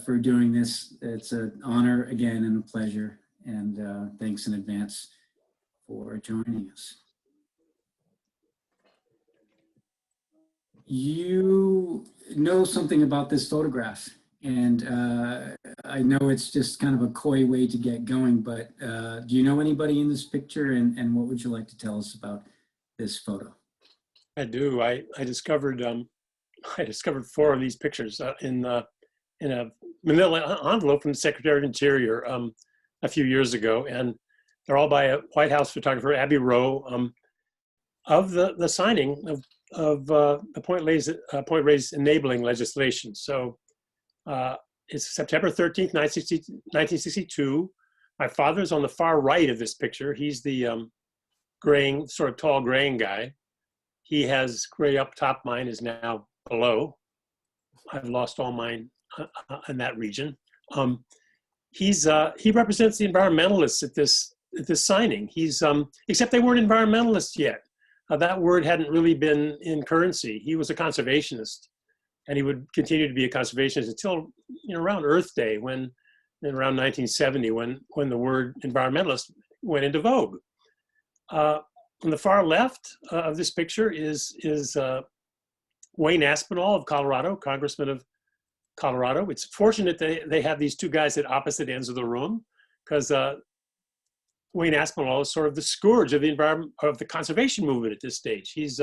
for doing this. It's an honor again and a pleasure. And thanks in advance for joining us. You know something about this photograph, and I know it's just kind of a coy way to get going, but do you know anybody in this picture, and what would you like to tell us about this photo? I do. I discovered I discovered 4 of these pictures in a manila envelope from the Secretary of Interior a few years ago, and they're all by a White House photographer, Abby Rowe, of the signing of the Point Reyes enabling legislation. So it's September 13th, 1962. My father's on the far right of this picture. He's the graying, sort of tall graying guy. He has gray up top. Mine is now below. I've lost all mine in that region. He represents the environmentalists at this signing. Except they weren't environmentalists yet. That word hadn't really been in currency. He was a conservationist, and he would continue to be a conservationist until around Earth Day, around 1970, when the word environmentalist went into vogue. On the far left of this picture is Wayne Aspinall of Colorado, Congressman of Colorado. It's fortunate they have these 2 guys at opposite ends of the room, because Wayne Aspinall is sort of the scourge of the conservation movement at this stage. He's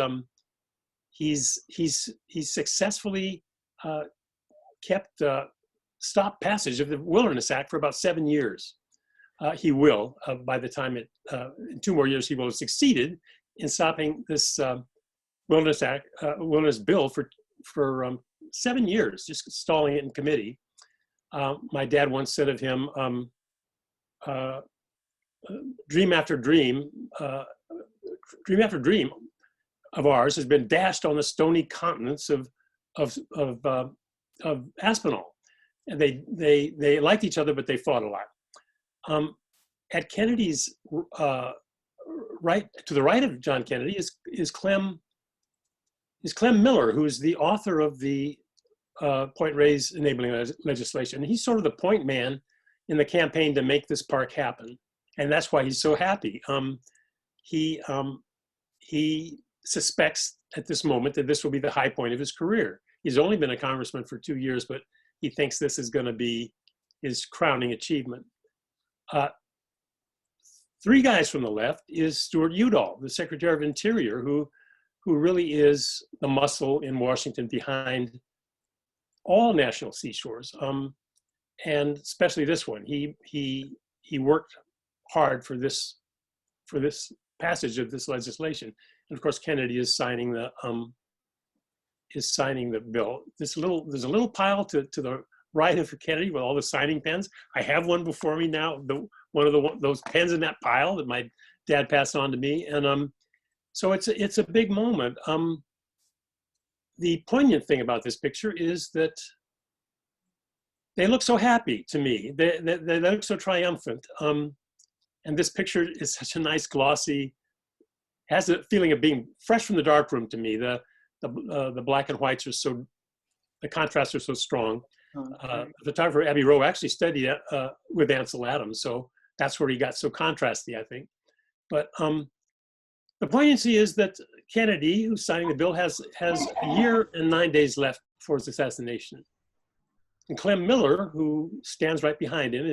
successfully stopped passage of the Wilderness Act for about 7 years. He will, by the time in 2 more years, he will have succeeded in stopping this Wilderness Bill for 7 years, just stalling it in committee. My dad once said of him, dream after dream of ours has been dashed on the stony continents of Aspinall. And they liked each other, but they fought a lot. At Kennedy's right, to the right of John Kennedy, is Clem Miller, who's the author of the Point Reyes enabling legislation. And he's sort of the point man in the campaign to make this park happen. And that's why he's so happy. He suspects at this moment that this will be the high point of his career. He's only been a congressman for 2 years, but he thinks this is going to be his crowning achievement. 3 guys from the left is Stuart Udall, the Secretary of Interior, who really is the muscle in Washington behind all national seashores, and especially this one. He worked hard for this passage of this legislation, and of course Kennedy is signing the bill. There's a little pile to the right of Kennedy with all the signing pens. I have one before me now. Those pens in that pile that my dad passed on to me, and so it's a big moment. The poignant thing about this picture is that they look so happy to me. They look so triumphant. And this picture is such a nice glossy, has a feeling of being fresh from the darkroom to me. The black and whites are so, the contrasts are so strong. The photographer Abby Rowe actually studied with Ansel Adams, so that's where he got so contrasty, I think. But the poignancy is that Kennedy, who's signing the bill, has a year and 9 days left before his assassination. And Clem Miller, who stands right behind him,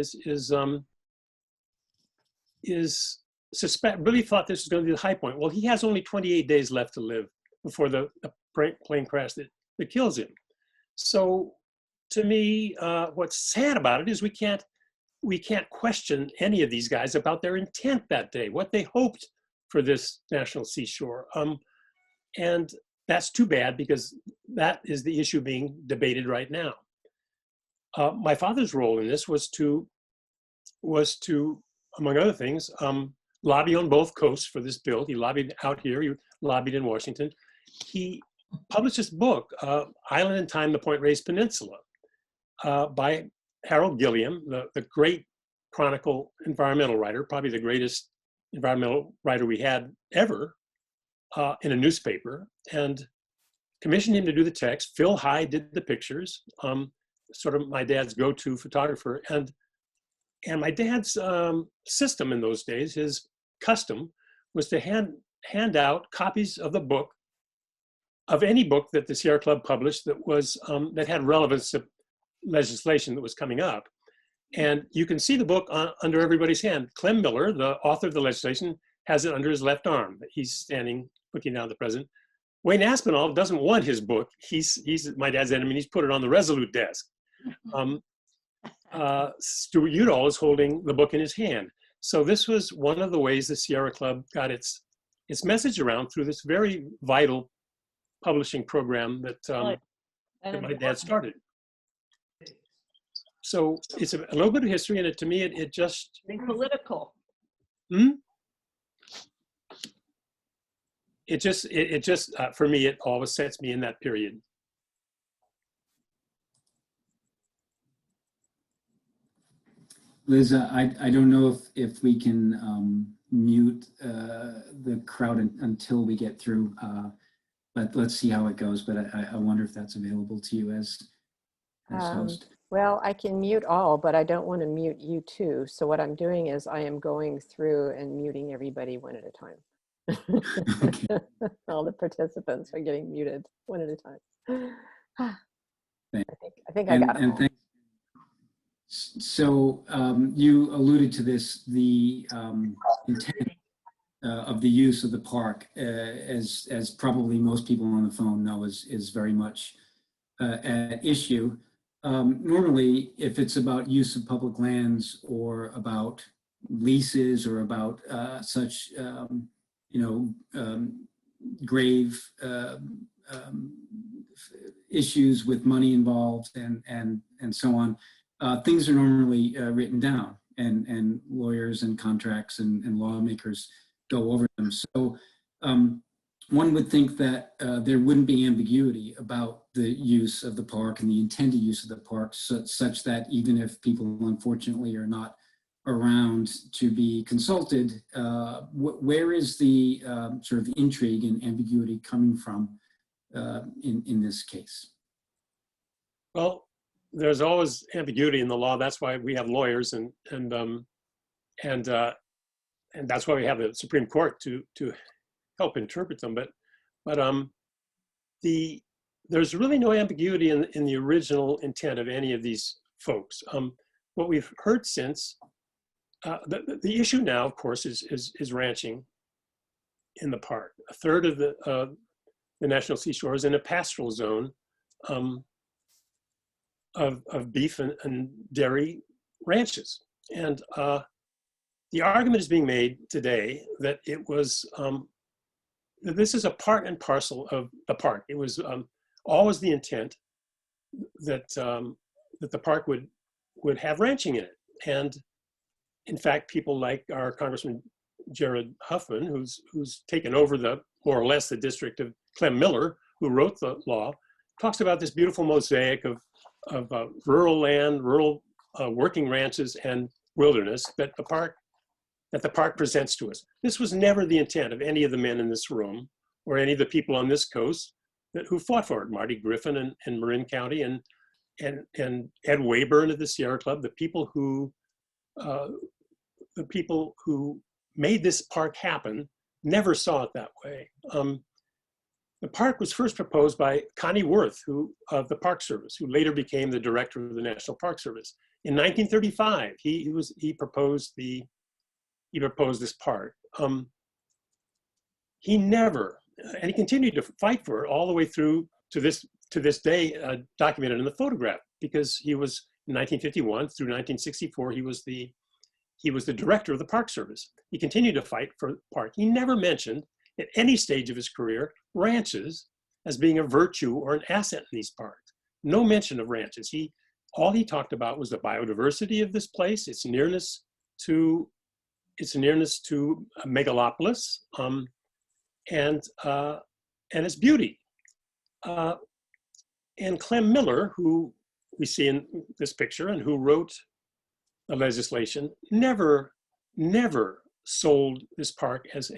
really thought this was going to be the high point. Well, he has only 28 days left to live before the plane crash that kills him. So, to me, what's sad about it is we can't question any of these guys about their intent that day, what they hoped for this national seashore. And that's too bad, because that is the issue being debated right now. My father's role in this was to, among other things, lobby on both coasts for this bill. He lobbied out here, he lobbied in Washington. He published this book, Island in Time, the Point Reyes Peninsula, by Harold Gilliam, the great Chronicle environmental writer, probably the greatest environmental writer we had ever, in a newspaper, and commissioned him to do the text. Phil High did the pictures. sort of my dad's go-to photographer. And my dad's system in those days, his custom, was to hand out copies of the book, of any book that the Sierra Club published that was that had relevance to legislation that was coming up. And you can see the book under everybody's hand. Clem Miller, the author of the legislation, has it under his left arm. He's standing looking down at the president. Wayne Aspinall doesn't want his book. He's my dad's enemy, and he's put it on the Resolute desk. Stuart Udall is holding the book in his hand. So this was one of the ways the Sierra Club got its message around through this very vital publishing program that my dad started. So it's a little bit of history, and to me, it just political. It just for me, it always sets me in that period. Liz, I don't know if we can mute the crowd until we get through, but let's see how it goes. But I wonder if that's available to you as host. Well, I can mute all, but I don't want to mute you too. So what I'm doing is I am going through and muting everybody one at a time. Okay. All the participants are getting muted one at a time. I think I got it. So you alluded to this, the intent of the use of the park, as probably most people on the phone know, is very much at issue. Normally, if it's about use of public lands or about leases or about such, grave issues with money involved and so on, things are normally written down, and lawyers and contracts and lawmakers go over them. So one would think that there wouldn't be ambiguity about the use of the park and the intended use of the park, such that even if people unfortunately are not around to be consulted, where is the sort of intrigue and ambiguity coming from in this case? Well, there's always ambiguity in the law. That's why we have lawyers, and that's why we have the Supreme Court to help interpret them. But there's really no ambiguity in the original intent of any of these folks. What we've heard since, the issue now, of course, is ranching in the park. A third of the National Seashore is in a pastoral zone of beef and dairy ranches. And the argument is being made today that it was, that this is a part and parcel of the park. It was always the intent that that the park would have ranching in it. And in fact, people like our Congressman Jared Huffman, who's taken over more or less the district of Clem Miller, who wrote the law, talks about this beautiful mosaic of rural land, rural working ranches, and wilderness that the park presents to us. This was never the intent of any of the men in this room or any of the people on this coast who fought for it. Marty Griffin in Marin County and Ed Wayburn of the Sierra Club, the people who made this park happen, never saw it that way. The park was first proposed by Connie Worth, of the Park Service, who later became the director of the National Park Service. In 1935, he proposed this park. He never, and he continued to fight for it all the way through to this day, documented in the photograph, because he was in 1951 through 1964. He was the director of the Park Service. He continued to fight for the park. He never mentioned at any stage of his career ranches as being a virtue or an asset in these parks. No mention of ranches. All he talked about was the biodiversity of this place, its nearness to a megalopolis, and its beauty. And Clem Miller, who we see in this picture and who wrote the legislation, never sold this park as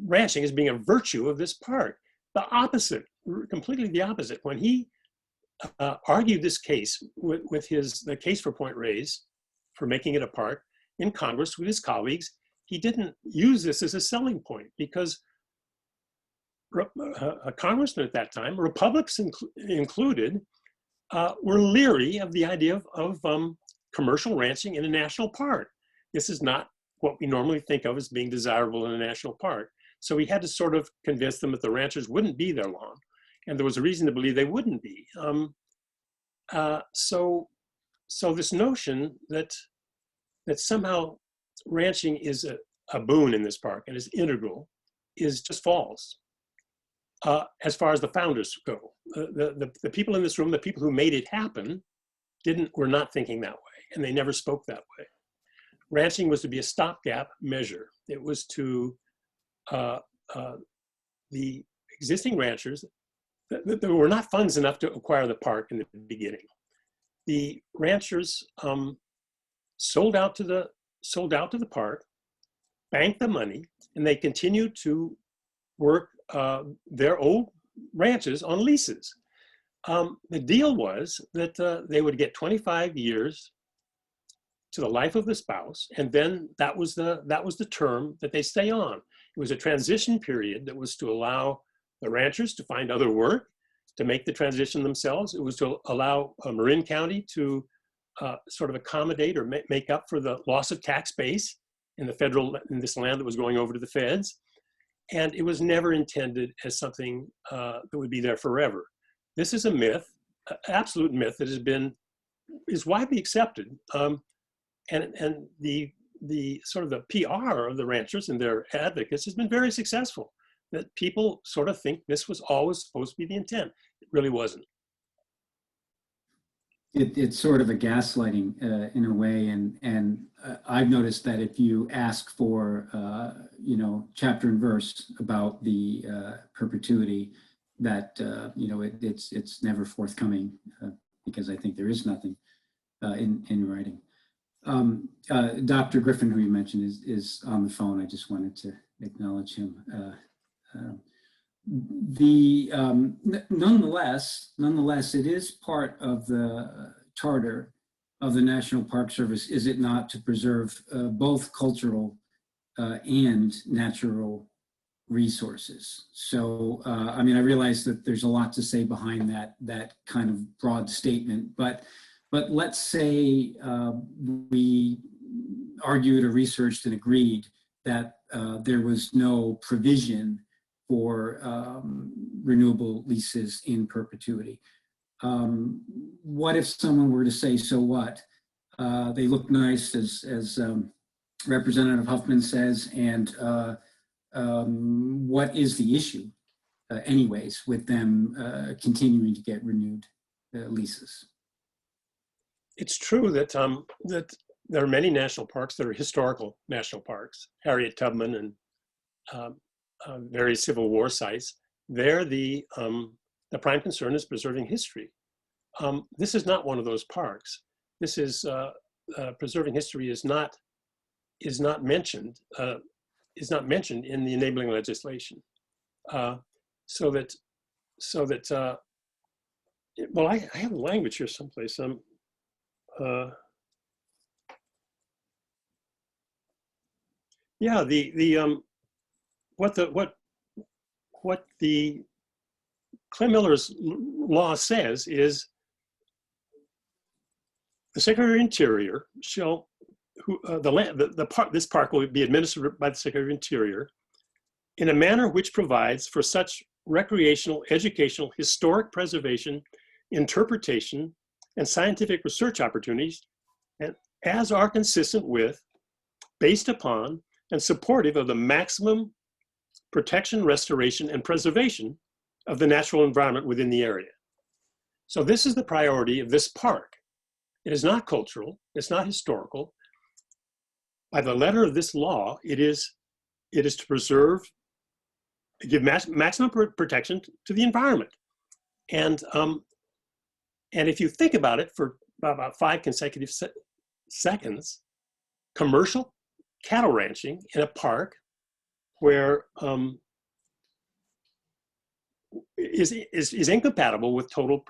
ranching as being a virtue of this park. The opposite, completely the opposite. When he argued this case with the case for Point Reyes, for making it a park, in Congress with his colleagues. He didn't use this as a selling point because a congressman at that time, Republicans included, were leery of the idea of commercial ranching in a national park. This is not what we normally think of as being desirable in a national park. So he had to sort of convince them that the ranchers wouldn't be there long. And there was a reason to believe they wouldn't be. So this notion that somehow ranching is a boon in this park and is integral is just false. As far as the founders go, the people in this room, the people who made it happen, were not thinking that way, and they never spoke that way. Ranching was to be a stopgap measure. It was to the existing ranchers. There were not funds enough to acquire the park in the beginning. The ranchers sold out to the park, banked the money, and they continued to work their old ranches on leases. The deal was that they would get 25 years to the life of the spouse, and then that was the term that they stay on. It was a transition period that was to allow the ranchers to find other work, to make the transition themselves. It was to allow Marin County to sort of accommodate or make up for the loss of tax base in this land that was going over to the feds. And it was never intended as something that would be there forever. This is a myth, an absolute myth that is widely accepted. And the sort of the PR of the ranchers and their advocates has been very successful. That people sort of think this was always supposed to be the intent. It really wasn't. It's sort of a gaslighting in a way, and I've noticed that if you ask for chapter and verse about the perpetuity, that it's never forthcoming because I think there is nothing in writing. Dr. Griffin, who you mentioned, is on the phone. I just wanted to acknowledge him. Nonetheless, it is part of the charter of the National Park Service, is it not, to preserve both cultural and natural resources? So, I realize that there's a lot to say behind that kind of broad statement, but let's say we argued or researched and agreed that there was no provision for renewable leases in perpetuity. What if someone were to say, so what? They look nice, as Representative Huffman says, and what is the issue, anyways, with them continuing to get renewed leases? It's true that that there are many national parks that are historical national parks. Harriet Tubman and various Civil War sites. There, the prime concern is preserving history. This is not one of those parks. This is preserving history is not mentioned in the enabling legislation. So that well, I have a language here someplace. Yeah, what the Clem Miller's law says is the Secretary of Interior shall, this park will be administered by the Secretary of Interior in a manner which provides for such recreational, educational, historic preservation, interpretation, and scientific research opportunities and as are consistent with, based upon, and supportive of the maximum protection, restoration, and preservation of the natural environment within the area. So this is the priority of this park. It is not cultural, it's not historical. By the letter of this law, it is to preserve, to give maximum protection to the environment. And if you think about it for about 5 consecutive seconds, commercial cattle ranching in a park where is incompatible with total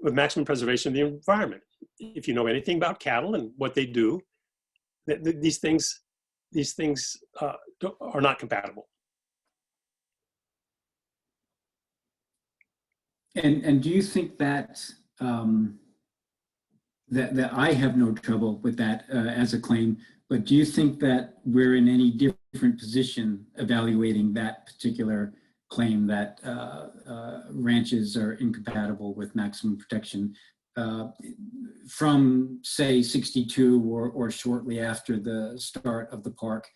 maximum preservation of the environment. If you know anything about cattle and what they do, these things are not compatible. And do you think that that I have no trouble with that as a claim, but do you think that we're in any different position evaluating that particular claim that ranches are incompatible with maximum protection from, say, 62 or shortly after the start of the park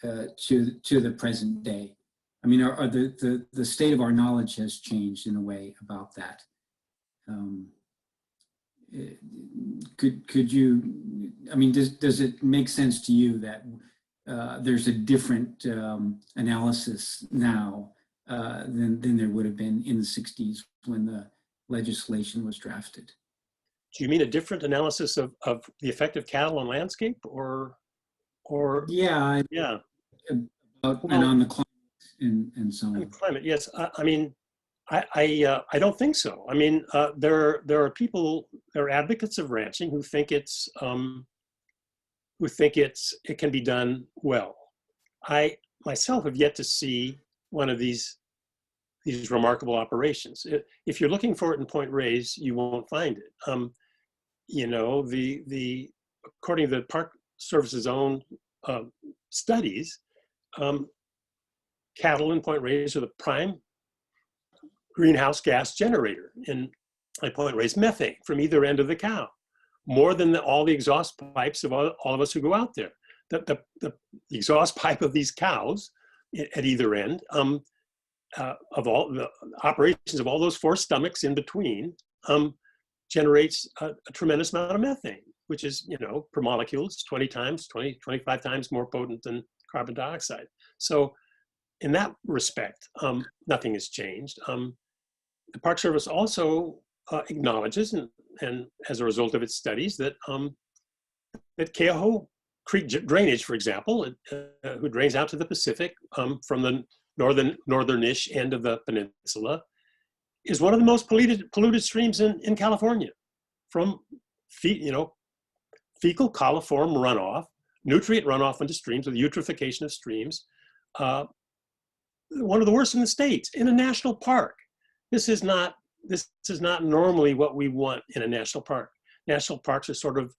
to the present day? I mean, are the state of our knowledge has changed in a way about that. Could you, I mean, does it make sense to you that there's a different analysis now than there would have been in the 60s when the legislation was drafted? Do you mean a different analysis of the effect of cattle on landscape, or yeah, about, and on the climate and so on? Climate, yes. I mean, I don't think so. I mean, there are people, there are advocates of ranching who think it can be done well. I myself have yet to see one of these remarkable operations. If you're looking for it in Point Reyes, you won't find it. You know, according to the Park Service's own studies, cattle in Point Reyes are the prime greenhouse gas generator in Point Reyes, methane from either end of the cow, more than all the exhaust pipes of all of us who go out there. The exhaust pipe of these cows at either end, of all the operations of all those four stomachs in between, generates a tremendous amount of methane, which is, you know, per molecule, it's 25 times more potent than carbon dioxide. So in that respect, nothing has changed. The Park Service also acknowledges, and as a result of its studies, that Keoho Creek drainage, for example, who drains out to the Pacific from the northern-ish end of the peninsula, is one of the most polluted streams in California, from fecal coliform runoff, nutrient runoff into streams with eutrophication of streams. One of the worst in the States, in a national park. This is not normally what we want in a national park. National parks are sort of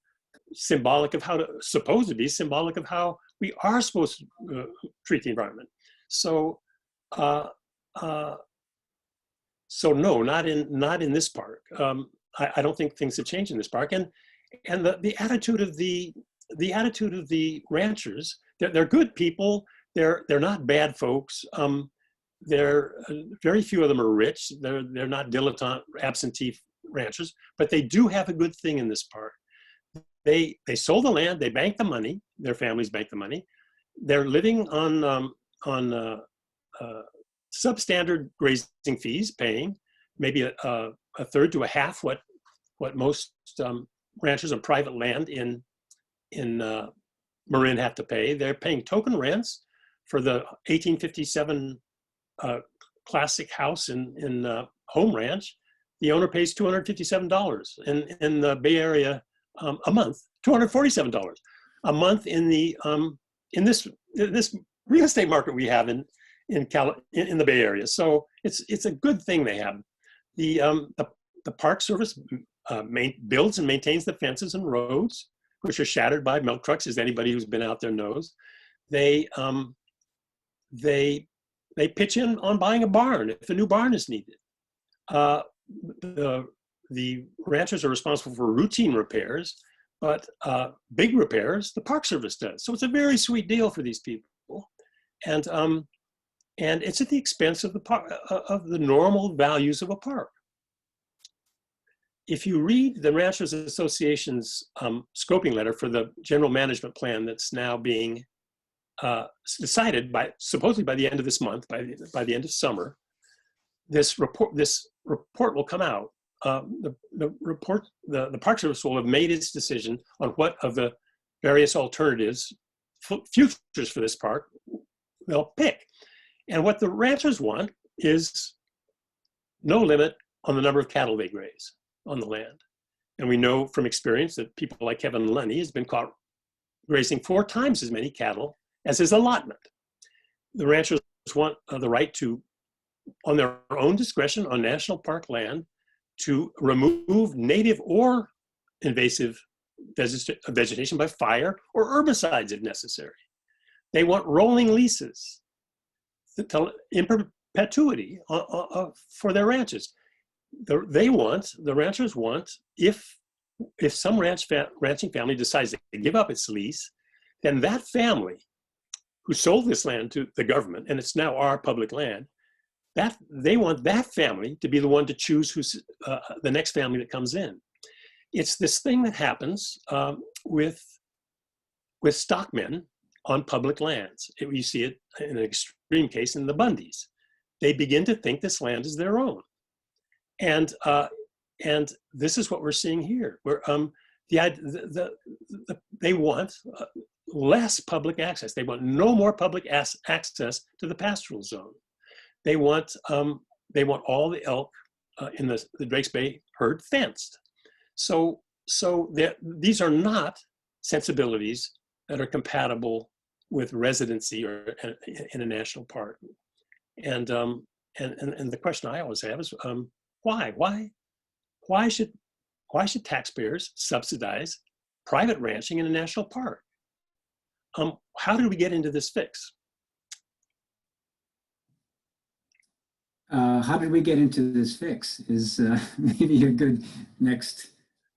symbolic of supposed to be symbolic of how we are supposed to treat the environment. So, no, not in this park. I don't think things have changed in this park. And the attitude of the ranchers, they're good people. They're not bad folks. Very few of them are rich. They're not dilettante, absentee ranchers, but they do have a good thing in this park. They sold the land. They bank the money. Their families bank the money. They're living on substandard grazing fees, paying maybe a third to a half what most ranchers on private land in Marin have to pay. They're paying token rents for the 1857 classic house in Home Ranch. The owner pays $257 in the Bay Area a month, $247 a month in this real estate market we have in the Bay Area. So it's a good thing they have. The Park Service builds and maintains the fences and roads, which are shattered by milk trucks, as anybody who's been out there knows. They pitch in on buying a barn if a new barn is needed. The ranchers are responsible for routine repairs, but big repairs the Park Service does. So it's a very sweet deal for these people, and it's at the expense of the normal values of a park. If you read the Ranchers Association's scoping letter for the general management plan that's now being decided supposedly by the end of this month, by the end of summer, this report will come out. The Park Service will have made its decision on what of the various alternatives, futures for this park, they'll pick. And what the ranchers want is no limit on the number of cattle they graze. on the land. And we know from experience that people like Kevin Lundy has been caught grazing 4 times as many cattle as his allotment. The ranchers want the right to, on their own discretion on national park land, to remove native or invasive vegetation by fire or herbicides if necessary. They want rolling leases in perpetuity for their ranches. The ranchers want, if some ranching family decides to give up its lease, then that family who sold this land to the government, and it's now our public land, that they want that family to be the one to choose who's the next family that comes in. It's this thing that happens with stockmen on public lands. You see it in an extreme case in the Bundys. They begin to think this land is their own. And this is what we're seeing here, where they want less public access. They want no more public access to the pastoral zone. They want all the elk in the Drakes Bay herd fenced. So these are not sensibilities that are compatible with residency or in a national park. And the question I always have is why should taxpayers subsidize private ranching in a national park? How did we get into this fix? How did we get into this fix is maybe a good next.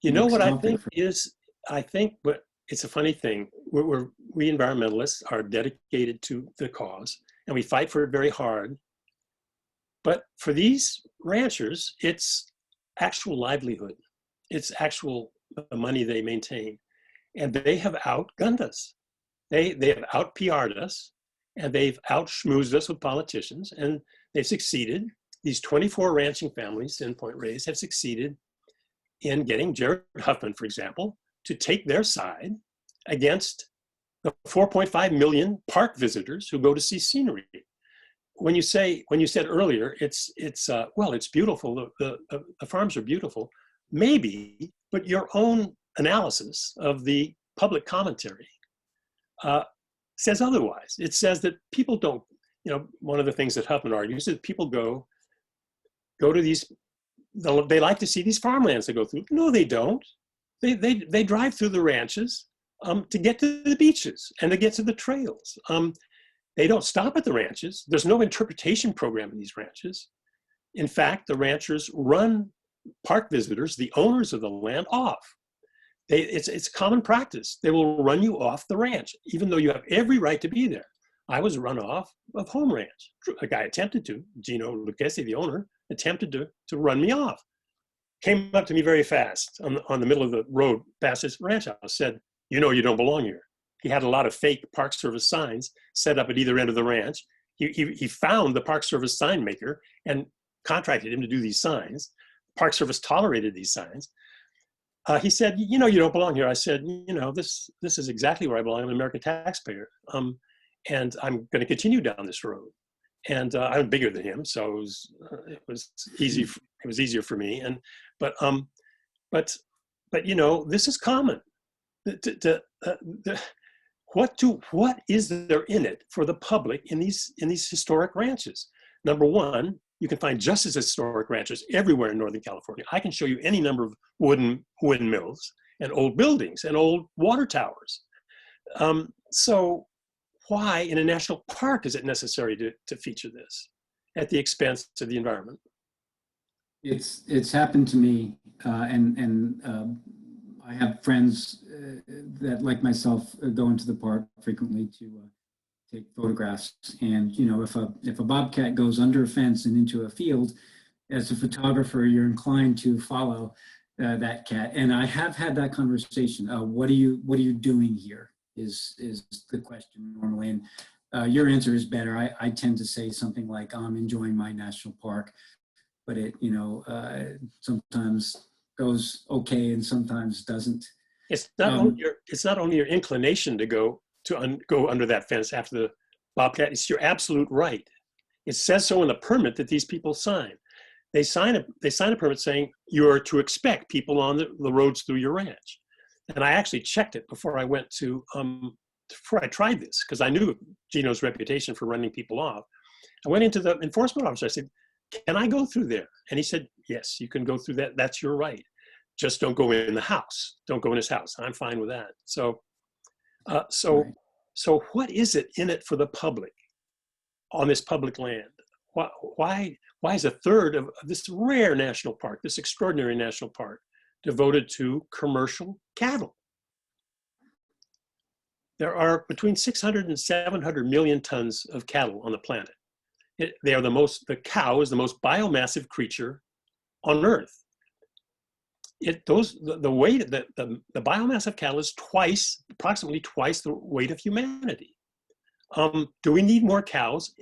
You know what I think is, but it's a funny thing. We environmentalists are dedicated to the cause and we fight for it very hard. But for these ranchers, it's actual livelihood. It's actual money they maintain. And they have outgunned us. They have out-PR'd us, and they've out-schmoozed us with politicians, and they've succeeded. These 24 ranching families in Point Reyes have succeeded in getting Jared Huffman, for example, to take their side against the 4.5 million park visitors who go to see scenery. When you said earlier, it's beautiful, the farms are beautiful, maybe, but your own analysis of the public commentary says otherwise. It says that people don't, one of the things that Huffman argues is that people go to these, they like to see these farmlands they go through. No, they don't. They drive through the ranches to get to the beaches and to get to the trails. They don't stop at the ranches. There's no interpretation program in these ranches. In fact, the ranchers run park visitors, the owners of the land, off. It's common practice. They will run you off the ranch, even though you have every right to be there. I was run off of home ranch. A guy attempted to, Gino Lucchesi, the owner, attempted to run me off. Came up to me very fast on the middle of the road past his ranch house, said, you don't belong here. He had a lot of fake Park Service signs set up at either end of the ranch. He found the Park Service sign maker and contracted him to do these signs. Park Service tolerated these signs. He said, you don't belong here. I said, this is exactly where I belong. I'm an American taxpayer. And I'm going to continue down this road. And I'm bigger than him, so it was easy. It was easier for me. But this is common. What is there in it for the public in these historic ranches? Number one, you can find just as historic ranches everywhere in Northern California. I can show you any number of wooden windmills and old buildings and old water towers. So why in a national park is it necessary to feature this at the expense of the environment? It's happened to me, and I have friends that, like myself, go into the park frequently to take photographs. And if a bobcat goes under a fence and into a field, as a photographer, you're inclined to follow that cat. And I have had that conversation. What are you doing here? Is the question normally, and your answer is better. I tend to say something like, I'm enjoying my national park, but it sometimes goes okay and sometimes doesn't. It's not only your inclination to go under that fence after the bobcat. It's your absolute right. It says so in the permit that these people sign. they sign a permit saying you're to expect people on the roads through your ranch. And I actually checked it before I went to, before I tried this, because I knew Gino's reputation for running people off. I went into the enforcement officer. I said, can I go through there? And he said, yes, you can go through that. That's your right. Just don't go in the house. Don't go in his house. I'm fine with that. So what is it in it for the public on this public land? Why is a third of this rare national park, this extraordinary national park, devoted to commercial cattle? There are between 600 and 700 million tons of cattle on the planet. The cow is the most biomassive creature on Earth. The weight, the biomass of cattle is approximately twice the weight of humanity. Do we need more cows?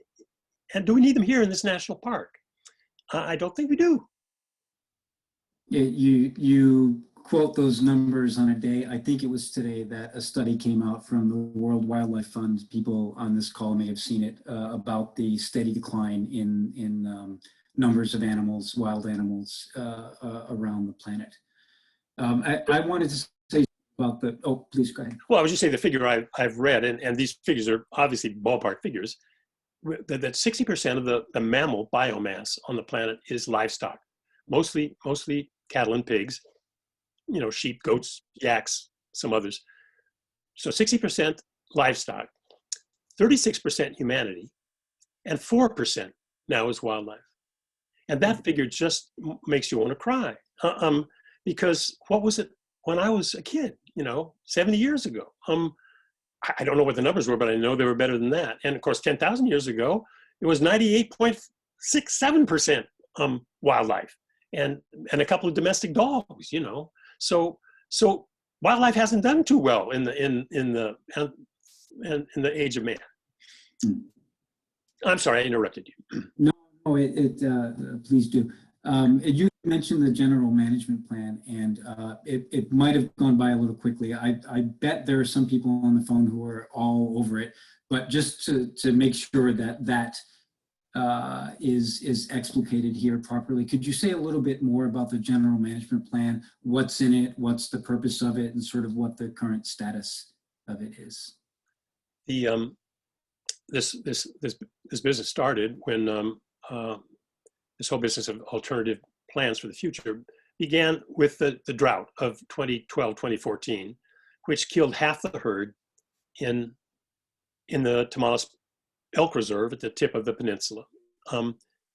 And do we need them here in this national park? I don't think we do. You quote those numbers on a day. I think it was today that a study came out from the World Wildlife Fund. People on this call may have seen it, about the steady decline in numbers of animals, wild animals around the planet. I wanted to say about please go ahead. Well, I was just saying the figure I've read, and these figures are obviously ballpark figures, that 60% of the mammal biomass on the planet is livestock, mostly cattle and pigs, sheep, goats, yaks, some others. So 60% livestock, 36% humanity, and 4% now is wildlife. And that figure just makes you want to cry. Because what was it when I was a kid, 70 years ago? I don't know what the numbers were, but I know they were better than that. And of course, 10,000 years ago, it was 98.67% wildlife and a couple of domestic dogs, So wildlife hasn't done too well in the age of man. I'm sorry, I interrupted you. No, please do. You mentioned the general management plan, and it might have gone by a little quickly. I bet there are some people on the phone who are all over it, but just to make sure that is explicated here properly, could you say a little bit more about the general management plan? What's in it? What's the purpose of it? And sort of what the current status of it is? This business started when this whole business of alternative plans for the future began with the drought of 2012, 2014, which killed half the herd in the Tamales elk reserve at the tip of the peninsula.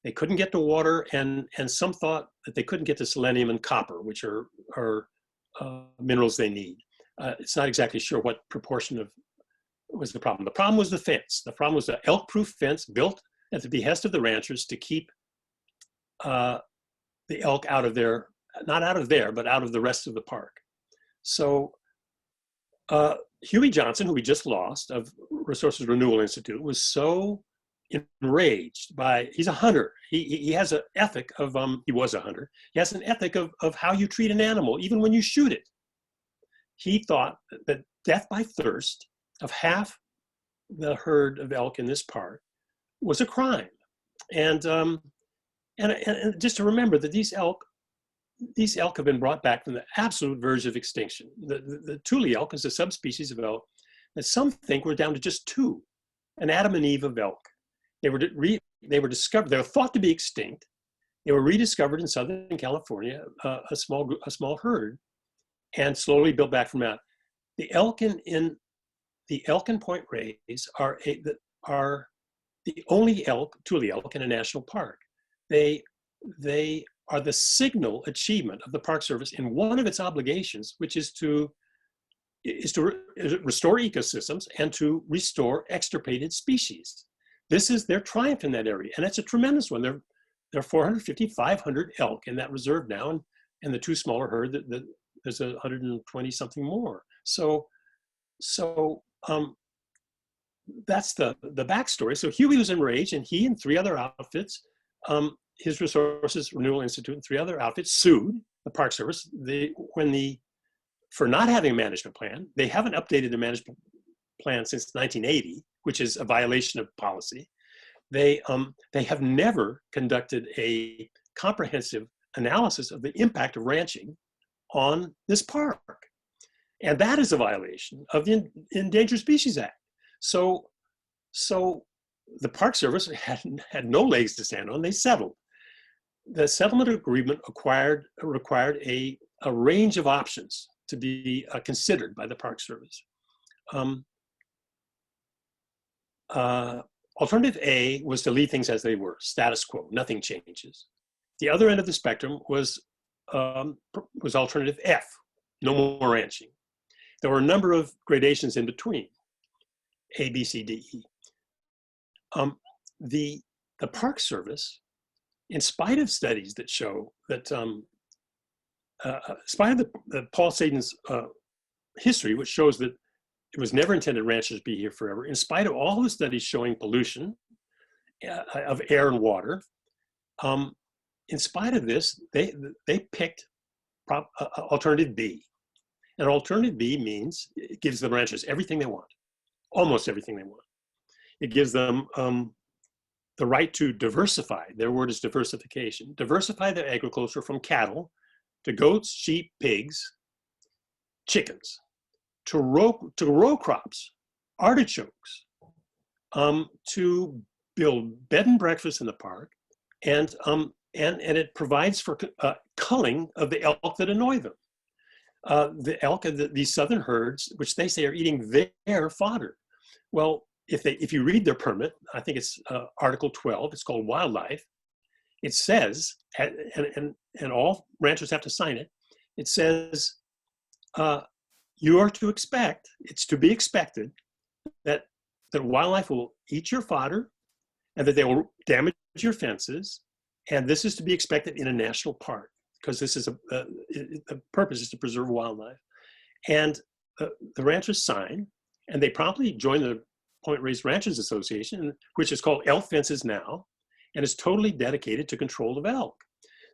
They couldn't get to water, and some thought that they couldn't get to selenium and copper, which are minerals they need. It's not exactly sure what proportion of was the problem. The problem was the fence. The problem was the elk-proof fence built at the behest of the ranchers to keep the elk out of there, not out of there, but out of the rest of the park. So Huey Johnson, who we just lost, of Resources Renewal Institute, was so enraged by, he's a hunter. He has an ethic of, he was a hunter. He has an ethic of how you treat an animal, even when you shoot it. He thought that death by thirst of half the herd of elk in this park was a crime. And just to remember that these elk have been brought back from the absolute verge of extinction. The Thule elk is a subspecies of elk that some think we're down to just two, an Adam and Eve of elk. They were discovered. They were thought to be extinct. They were rediscovered in Southern California, a small herd, and slowly built back from that. The elk in Point Reyes are the only elk, Thule elk, in a national park. They are the signal achievement of the Park Service in one of its obligations, which is to restore ecosystems and to restore extirpated species. This is their triumph in that area, and it's a tremendous one. There are 450, 500 elk in that reserve now, and the two smaller herd, there's 120 something more. So that's the backstory. So Huey was enraged, and he and three other outfits, his Resources Renewal Institute and three other outfits, sued the Park Service for not having a management plan. They haven't updated the management plan since 1980, which is a violation of policy. They have never conducted a comprehensive analysis of the impact of ranching on this park. And that is a violation of the Endangered Species Act. So the Park Service had no legs to stand on. They settled. The settlement agreement required a range of options to be considered by the Park Service. Alternative A was to leave things as they were, status quo, nothing changes. The other end of the spectrum was alternative F, no more ranching. There were a number of gradations in between, A, B, C, D, E. The Park Service, in spite of studies that show that, in spite of the Paul Saden's history, which shows that it was never intended ranchers to be here forever, in spite of all the studies showing pollution of air and water, in spite of this, they picked alternative B. And alternative B means it gives the ranchers everything they want, almost everything they want. It gives them the right to diversify. Their word is diversification. Diversify their agriculture from cattle to goats, sheep, pigs, chickens, to row crops, artichokes, to build bed and breakfast in the park, and it provides for culling of the elk that annoy them. The elk of these southern herds, which they say are eating their fodder. Well, if you read their permit, I think it's Article 12, it's called Wildlife, it says, and all ranchers have to sign it, it says, you are to expect, it's to be expected that wildlife will eat your fodder and that they will damage your fences. And this is to be expected in a national park because this is the purpose is to preserve wildlife. And the ranchers sign and they promptly join the Point Reyes Ranchers Association, which is called Elk Fences Now, and is totally dedicated to control of elk.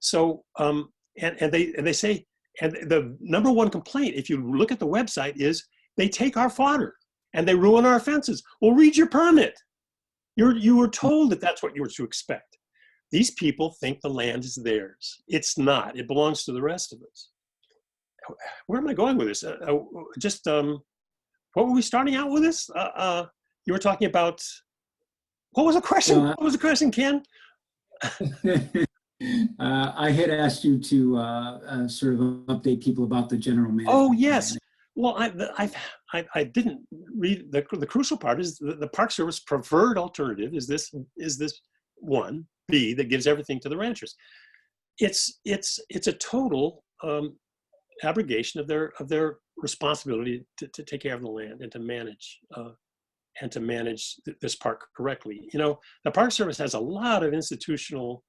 So, and they say, and the number one complaint, if you look at the website, is they take our fodder and they ruin our fences. Well, read your permit. You were told that that's what you were to expect. These people think the land is theirs. It's not. It belongs to the rest of us. Where am I going with this? What were we starting out with this? You were talking about, what was the question? What was the question, Ken? I had asked you to sort of update people about the general management. Oh, yes. Well, I didn't read, the crucial part is the Park Service preferred alternative is this one, B, that gives everything to the ranchers. It's a total abrogation of their responsibility to take care of the land and to manage this park correctly. You know, the Park Service has a lot of institutional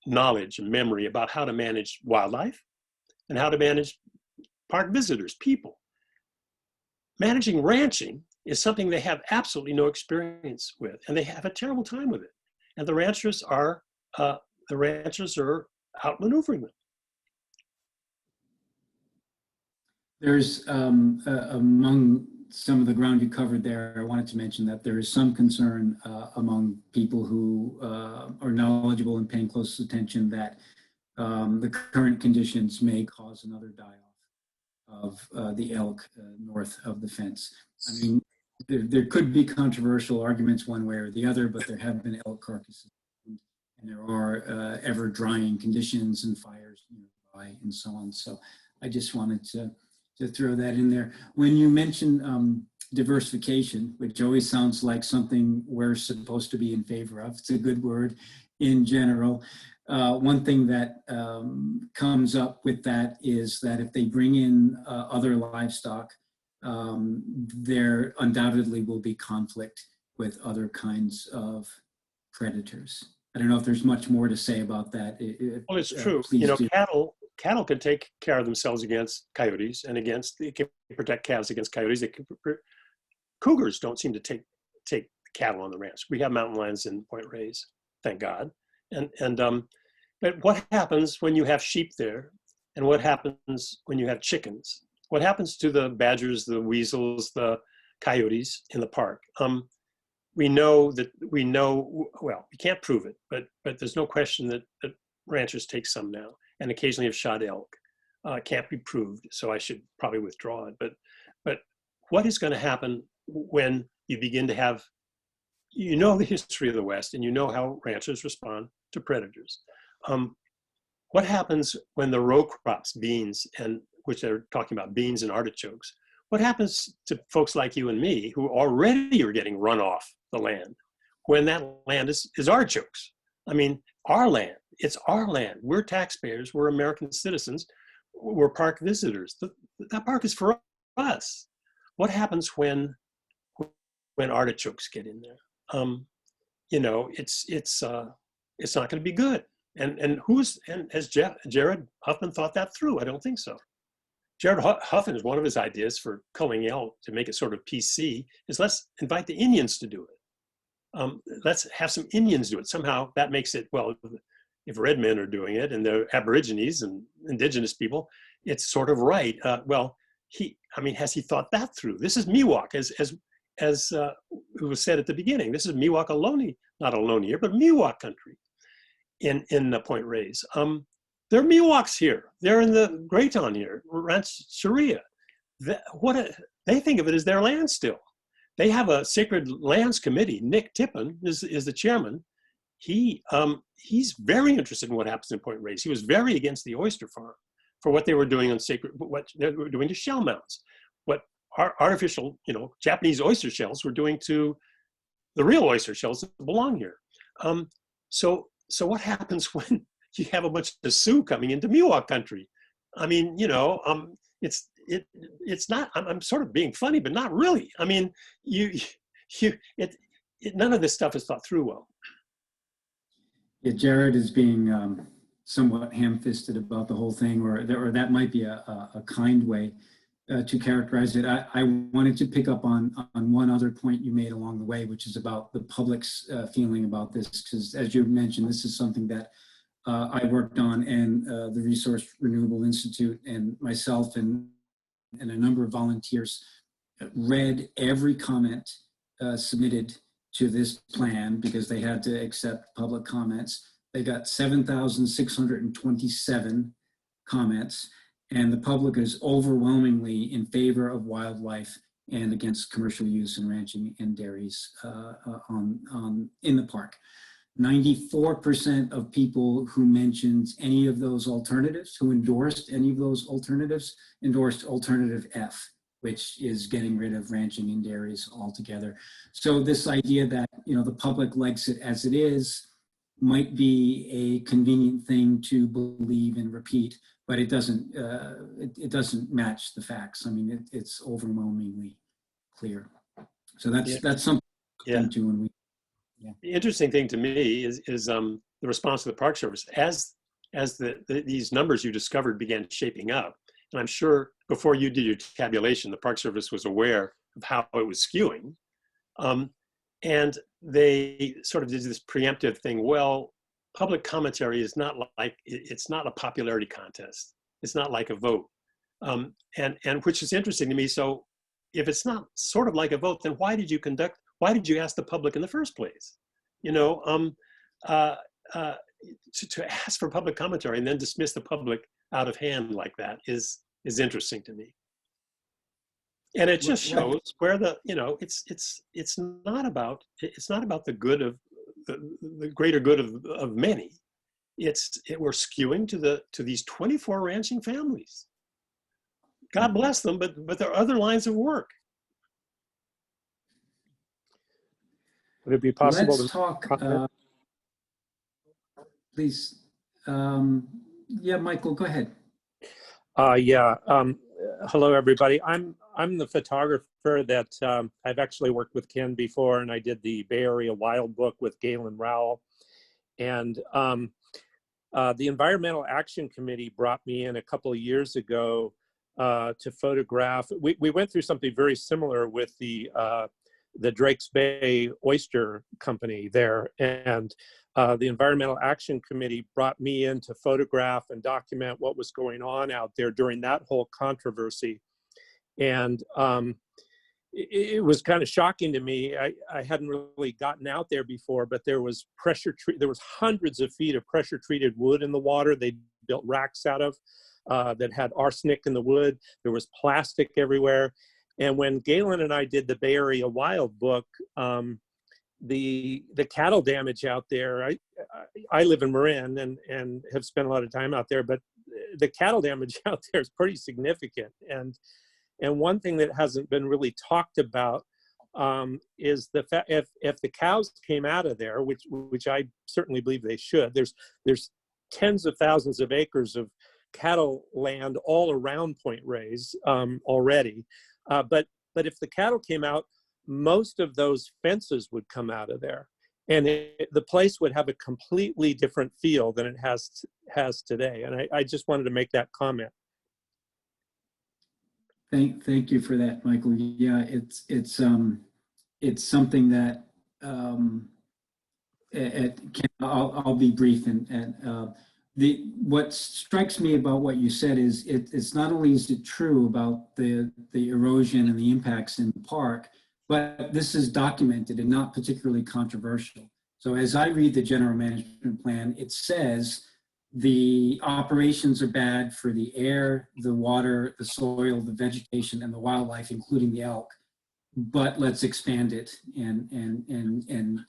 knowledge and memory about how to manage wildlife and how to manage park visitors, people. Managing ranching is something they have absolutely no experience with, and they have a terrible time with it. And the ranchers are outmaneuvering them. There's among some of the ground you covered there, I wanted to mention that there is some concern among people who are knowledgeable and paying close attention that the current conditions may cause another die-off of the elk north of the fence. I mean, there could be controversial arguments one way or the other, but there have been elk carcasses, and there are ever-drying conditions and fires nearby and so on. So I just wanted to throw that in there. When you mention diversification, which always sounds like something we're supposed to be in favor of, it's a good word in general. One thing that comes up with that is that if they bring in other livestock, there undoubtedly will be conflict with other kinds of predators. I don't know if there's much more to say about that. Well, it's true. You know, cattle can take care of themselves against coyotes and they can protect calves against coyotes. Cougars don't seem to take cattle on the ranch. We have mountain lions in Point Reyes, thank God. But what happens when you have sheep there? And what happens when you have chickens? What happens to the badgers, the weasels, the coyotes in the park? We know, well, we can't prove it, but there's no question that ranchers take some now, and occasionally have shot elk. Can't be proved, so I should probably withdraw it. But what is going to happen when you begin to have, you know, the history of the West, and you know how ranchers respond to predators. What happens when the row crops, beans, and which they're talking about, beans and artichokes, what happens to folks like you and me who already are getting run off the land when that land is artichokes? I mean, our land, it's our land. We're taxpayers, we're American citizens, we're park visitors. That park is for us. What happens when artichokes get in there? You know, it's not going to be good. And has Jared Huffman thought that through? I don't think so. Jared Huffman, is one of his ideas for culling elk to make it sort of PC is let's invite the Indians to do it. Let's have some Indians do it. Somehow that makes it, well, if red men are doing it and the Aborigines and indigenous people, it's sort of right. Well, has he thought that through? This is Miwok, as it was said at the beginning. This is Miwok Ohlone, not Ohlone here, but Miwok country in the Point Reyes. There are Miwoks here. They're in the Grayton here, Rancheria. They think of it as their land still. They have a Sacred Lands Committee. Nick Tippin is the chairman. He's very interested in what happens in Point Reyes. He was very against the oyster farm for what they were doing on what they were doing to shell mounds, what artificial, Japanese oyster shells were doing to the real oyster shells that belong here. So what happens when you have a bunch of Sioux coming into Miwok country? I mean, it's not. I'm sort of being funny, but not really. I mean, none of this stuff is thought through well. Yeah, Jared is being somewhat ham-fisted about the whole thing, or that might be a kind way to characterize it. I wanted to pick up on one other point you made along the way, which is about the public's feeling about this, because as you mentioned, this is something that I worked on, and the Resource Renewable Institute and myself and a number of volunteers read every comment submitted to this plan because they had to accept public comments. They got 7,627 comments, and the public is overwhelmingly in favor of wildlife and against commercial use and ranching and dairies in the park. 94% of people who mentioned any of those alternatives, who endorsed any of those alternatives, endorsed alternative F, which is getting rid of ranching and dairies altogether. So this idea that the public likes it as it is might be a convenient thing to believe and repeat, but it doesn't match the facts. I mean, it's overwhelmingly clear. So that's something to come to when we. Yeah. The interesting thing to me is the response of the Park Service as these numbers you discovered began shaping up. And I'm sure before you did your tabulation, the Park Service was aware of how it was skewing. And they sort of did this preemptive thing. Well, public commentary is not like, it's not a popularity contest. It's not like a vote. And which is interesting to me. So if it's not sort of like a vote, then why did you ask the public in the first place? To ask for public commentary and then dismiss the public out of hand like that is interesting to me. And it just shows where it's not about the good of the greater good of many. We're skewing to these 24 ranching families. God bless them, but there are other lines of work. Would it be possible Let's talk, please. Yeah, Michael, go ahead. Hello, everybody. I'm the photographer that I've actually worked with Ken before, and I did the Bay Area Wild Book with Galen Rowell. And the Environmental Action Committee brought me in a couple of years ago to photograph. We went through something very similar with the Drakes Bay Oyster Company there. And the Environmental Action Committee brought me in to photograph and document what was going on out there during that whole controversy. And it was kind of shocking to me. I hadn't really gotten out there before, but there was there was hundreds of feet of pressure treated wood in the water. They built racks out of that had arsenic in the wood. There was plastic everywhere. And when Galen and I did the Bay Area Wild book, the cattle damage out there, I live in Marin and have spent a lot of time out there, but the cattle damage out there is pretty significant. And one thing that hasn't been really talked about is the fact if the cows came out of there, which I certainly believe they should. There's tens of thousands of acres of cattle land all around Point Reyes already, but if the cattle came out, most of those fences would come out of there, and the place would have a completely different feel than it has today. And I just wanted to make that comment. Thank you for that, Michael. Yeah, it's something that I'll be brief, and what strikes me about what you said is it's not only is it true about the erosion and the impacts in the park, but this is documented and not particularly controversial. So as I read the general management plan, it says the operations are bad for the air, the water, the soil, the vegetation, and the wildlife, including the elk. But let's expand it and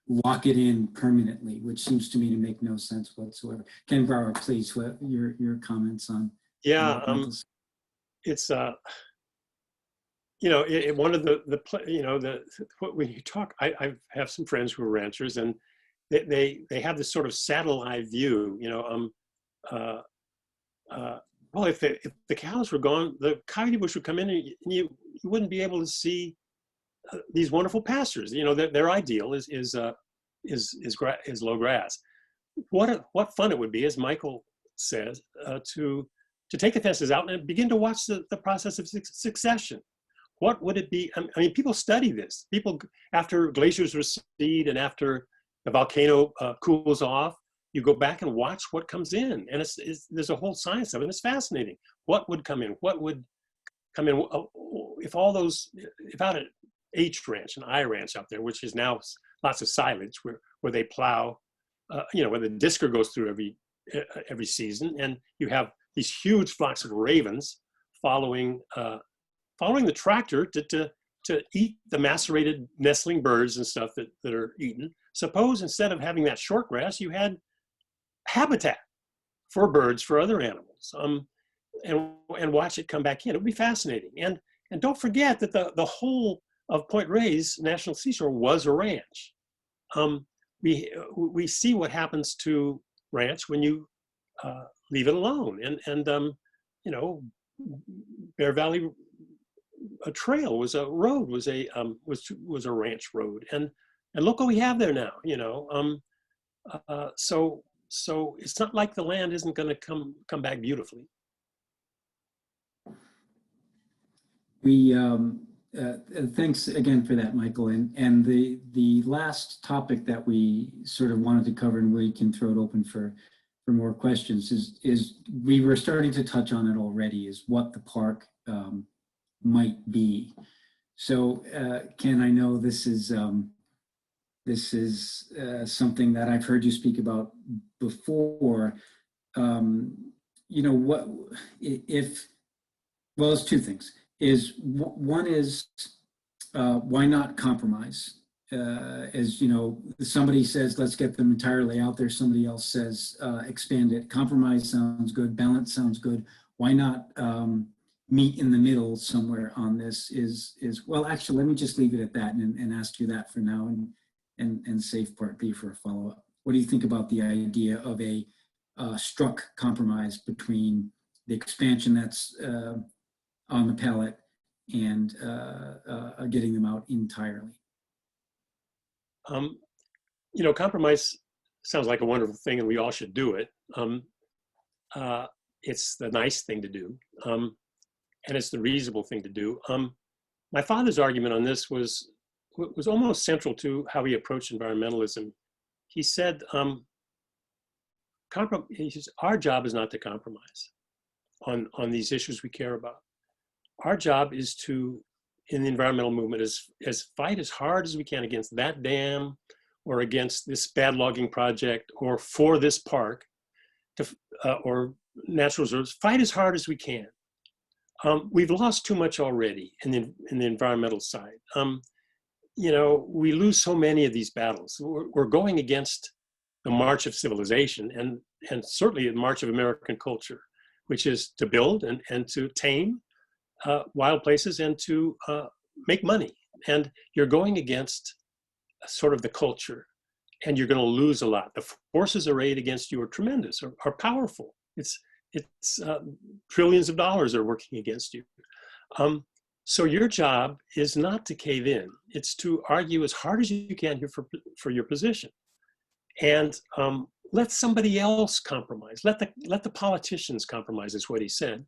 lock it in permanently, which seems to me to make no sense whatsoever. Ken Brower, please, what your comments on? Yeah, it's one of when you talk, I have some friends who are ranchers, and they have this sort of satellite view, well, if the cows were gone, the coyote bush would come in, and you wouldn't be able to see these wonderful pastures. Their ideal is low grass. What fun it would be, as Michael says, to take the fences out and begin to watch the process of succession. What would it be? I mean, people study this. People, after glaciers recede and after the volcano cools off, you go back and watch what comes in. And there's a whole science of it. And it's fascinating. What would come in? What would come in? If out at H Ranch and I Ranch out there, which is now lots of silage, where they plow, where the disker goes through every season. And you have these huge flocks of ravens following the tractor to eat the macerated nestling birds and stuff that are eaten. Suppose instead of having that short grass, you had habitat for birds, for other animals, and watch it come back in. It would be fascinating. And don't forget that the whole of Point Reyes National Seashore was a ranch. We see what happens to ranch when you leave it alone. And Bear Valley a trail was a road, was a ranch road, and look what we have there now. So it's not like the land isn't going to come back beautifully. We thanks again for that, Michael. And the last topic that we sort of wanted to cover, and we can throw it open for more questions, is we were starting to touch on it already, is what the park might be. So Ken, I know this is something that I've heard you speak about before. What if? Well, it's two things. One is why not compromise? As you know, somebody says let's get them entirely out there. Somebody else says expand it. Compromise sounds good. Balance sounds good. Why not meet in the middle somewhere on this? Is well, actually, let me just leave it at that and ask you that for now, and save part B for a follow-up. What do you think about the idea of a struck compromise between the expansion that's on the palette and getting them out entirely? Compromise sounds like a wonderful thing, and we all should do it. It's the nice thing to do, and it's the reasonable thing to do. My father's argument on this was almost central to how he approached environmentalism. He said, our job is not to compromise on these issues we care about. Our job is to in the environmental movement is fight as hard as we can against that dam, or against this bad logging project, or for this park, or natural reserves. Fight as hard as we can. We've lost too much already in the environmental side. You know, we lose so many of these battles. We're going against the march of civilization, and certainly the march of American culture, which is to build and to tame wild places and to make money. And you're going against sort of the culture, and you're going to lose a lot. The forces arrayed against you are tremendous, are powerful. It's trillions of dollars are working against you. So your job is not to cave in. It's to argue as hard as you can here for your position. And let somebody else compromise. Let the politicians compromise, is what he said.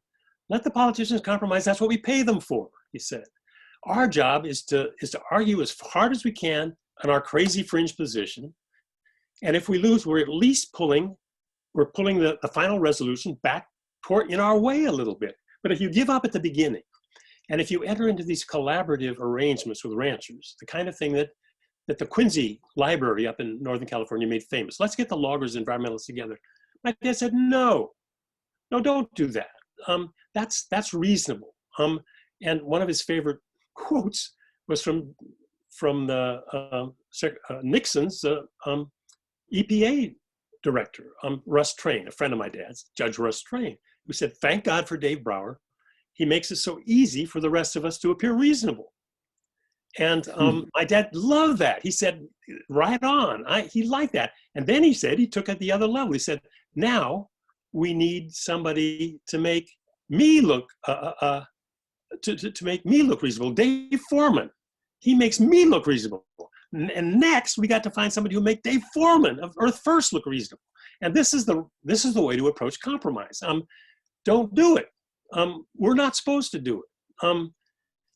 Let the politicians compromise. That's what we pay them for, he said. Our job is to argue as hard as we can on our crazy fringe position. And if we lose, we're at least pulling the final resolution back in our way a little bit. But if you give up at the beginning, and if you enter into these collaborative arrangements with ranchers, the kind of thing that the Quincy Library up in Northern California made famous, let's get the loggers and environmentalists together. My dad said, no, don't do that. That's reasonable. And one of his favorite quotes was from Nixon's EPA director, Russ Train, a friend of my dad's, Judge Russ Train, who said, thank God for Dave Brower. He makes it so easy for the rest of us to appear reasonable. And my dad loved that. He said, right on. He liked that. And then he said, he took it the other level. He said, now we need somebody to make me look, to make me look reasonable. Dave Foreman, he makes me look reasonable. And next, we got to find somebody who make Dave Foreman of Earth First look reasonable. And this is the way to approach compromise. Don't do it. We're not supposed to do it.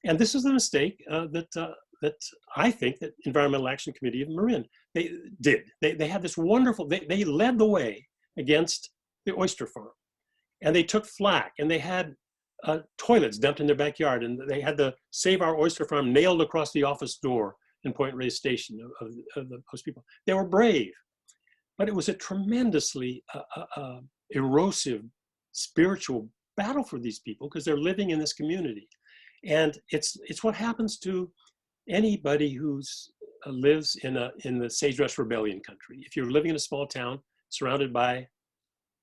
And this is the mistake that I think that Environmental Action Committee of Marin, they did. They had this wonderful, they led the way against the oyster farm. And they took flack, and they had toilets dumped in their backyard, and they had the Save Our Oyster Farm nailed across the office door in Point Reyes Station of those people. They were brave, but it was a tremendously erosive spiritual battle for these people, because they're living in this community. And it's what happens to anybody who's lives in the sagebrush rebellion country. If you're living in a small town surrounded by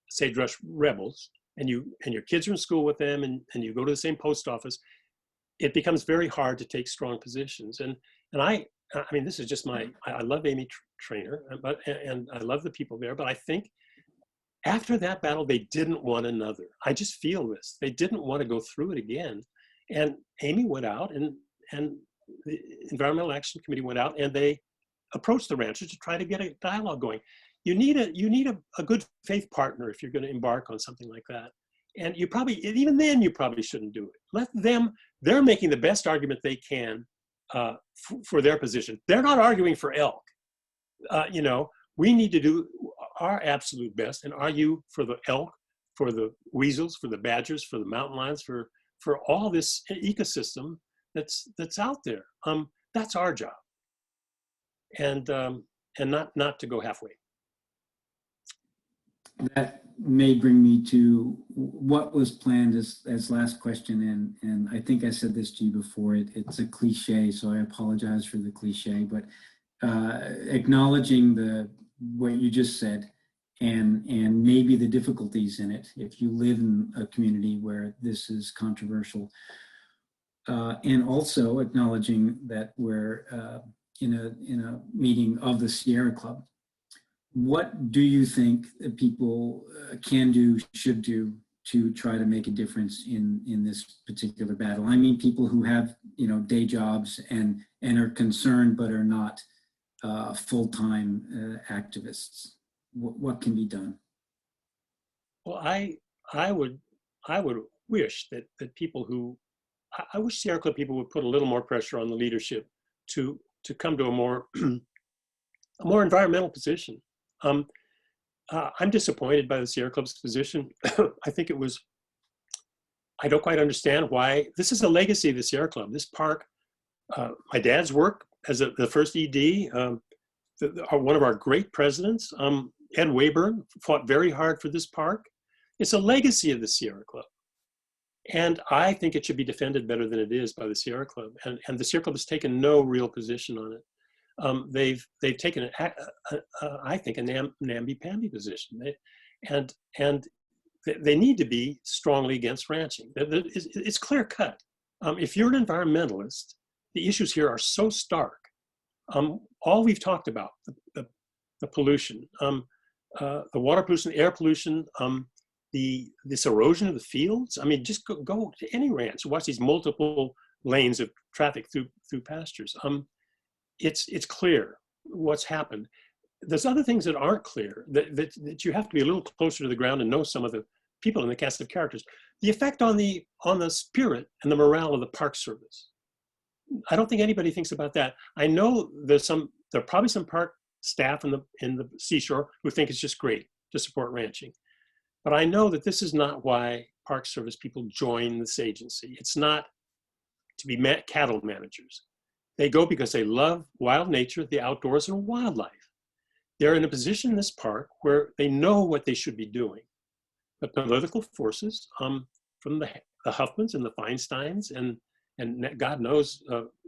sagebrush rebels, and your kids are in school with them, and you go to the same post office, it becomes very hard to take strong positions. And I mean, this is just I love Amy Trainer, and I love the people there, but I think after that battle, they didn't want another. I just feel this. They didn't want to go through it again. And Amy went out, and the Environmental Action Committee went out, and they approached the ranchers to try to get a dialogue going. You need a good faith partner if you're going to embark on something like that. And even then, you probably shouldn't do it. They're making the best argument they can for their position. They're not arguing for elk. We need to do our absolute best and argue for the elk, for the weasels, for the badgers, for the mountain lions, for all this ecosystem that's out there. That's our job, and not to go halfway. That may bring me to what was planned as last question, and I think I said this to you before. It's a cliche, so I apologize for the cliche, but acknowledging what you just said, and maybe the difficulties in it if you live in a community where this is controversial, and also acknowledging that we're in a meeting of the Sierra Club. What do you think people can do, should do, to try to make a difference in this particular battle? I mean, people who have day jobs and are concerned but are not full-time activists. What can be done? Well, I would wish that people I wish Sierra Club people would put a little more pressure on the leadership to come to a more environmental position. I'm disappointed by the Sierra Club's position. I think I don't quite understand why. This is a legacy of the Sierra Club. This park my dad's work as the first ED, one of our great presidents, Ed Wayburn, fought very hard for this park. It's a legacy of the Sierra Club. And I think it should be defended better than it is by the Sierra Club. And the Sierra Club has taken no real position on it. They've taken, I think, a namby-pamby position. And they need to be strongly against ranching. It's clear cut. If you're an environmentalist, the issues here are so stark. All we've talked about, the pollution, the water pollution, air pollution, this erosion of the fields. I mean, just go to any ranch, watch these multiple lanes of traffic through pastures. It's clear what's happened. There's other things that aren't clear, that you have to be a little closer to the ground and know some of the people in the cast of characters. The effect on the spirit and the morale of the Park Service. I don't think anybody thinks about that. I know there are probably some park staff in the Seashore who think it's just great to support ranching. But I know that this is not why Park Service people join this agency. It's not to be cattle managers. They go because they love wild nature, the outdoors, and wildlife. They're in a position in this park where they know what they should be doing. The political forces, from the Huffmans and the Feinsteins, and God knows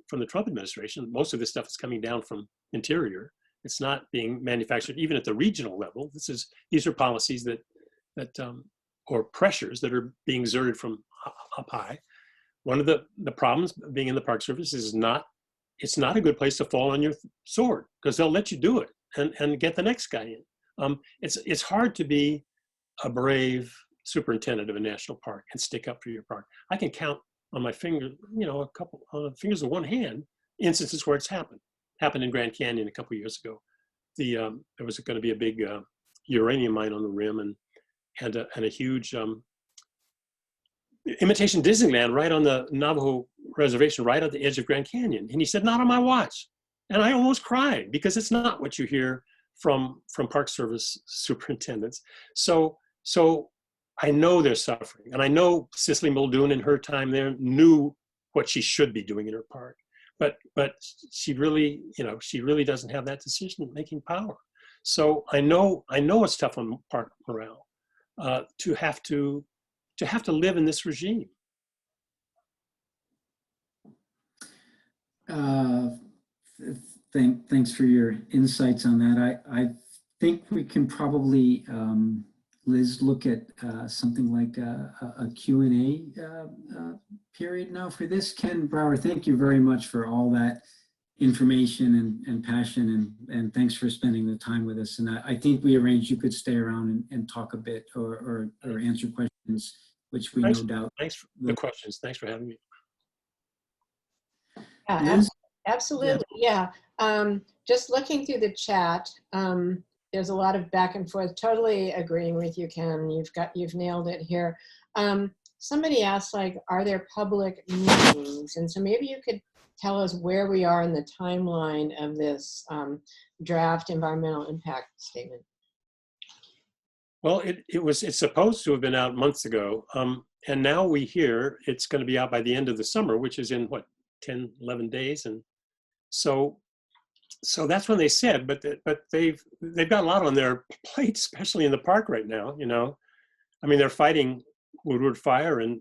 from the Trump administration, most of this stuff is coming down from Interior. It's not being manufactured even at the regional level. These are policies that or pressures that are being exerted from up high. One of the problems being in the Park Service is it's not a good place to fall on your sword, because they'll let you do it and get the next guy in. It's hard to be a brave superintendent of a national park and stick up for your park. I can count on my finger, a couple on the fingers of one hand, instances where it's happened. Happened in Grand Canyon a couple of years ago. There was going to be a big uranium mine on the rim, and a huge imitation Disneyland right on the Navajo reservation, right at the edge of Grand Canyon. And he said, "Not on my watch." And I almost cried, because it's not what you hear from Park Service superintendents. So I know they're suffering, and I know Cicely Muldoon in her time there knew what she should be doing in her park, but she really doesn't have that decision-making power. So I know it's tough on park morale to have to live in this regime. Thanks for your insights on that. I think we can probably, Liz, look at something like a Q&A period now for this. Ken Brower, thank you very much for all that information and passion, and thanks for spending the time with us. And I think we arranged you could stay around and talk a bit or answer questions, which we no doubt. Thanks for the questions. Thanks for having me. Liz? Absolutely, yeah. Just looking through the chat, there's a lot of back and forth. Totally agreeing with you, Ken. You've nailed it here. Somebody asked, are there public meetings? And so maybe you could tell us where we are in the timeline of this draft environmental impact statement. Well, it's supposed to have been out months ago, and now we hear it's going to be out by the end of the summer, which is in 10, 11 days, and so that's when they said. But they've got a lot on their plate, especially in the park right now. I mean, they're fighting Woodward Fire, and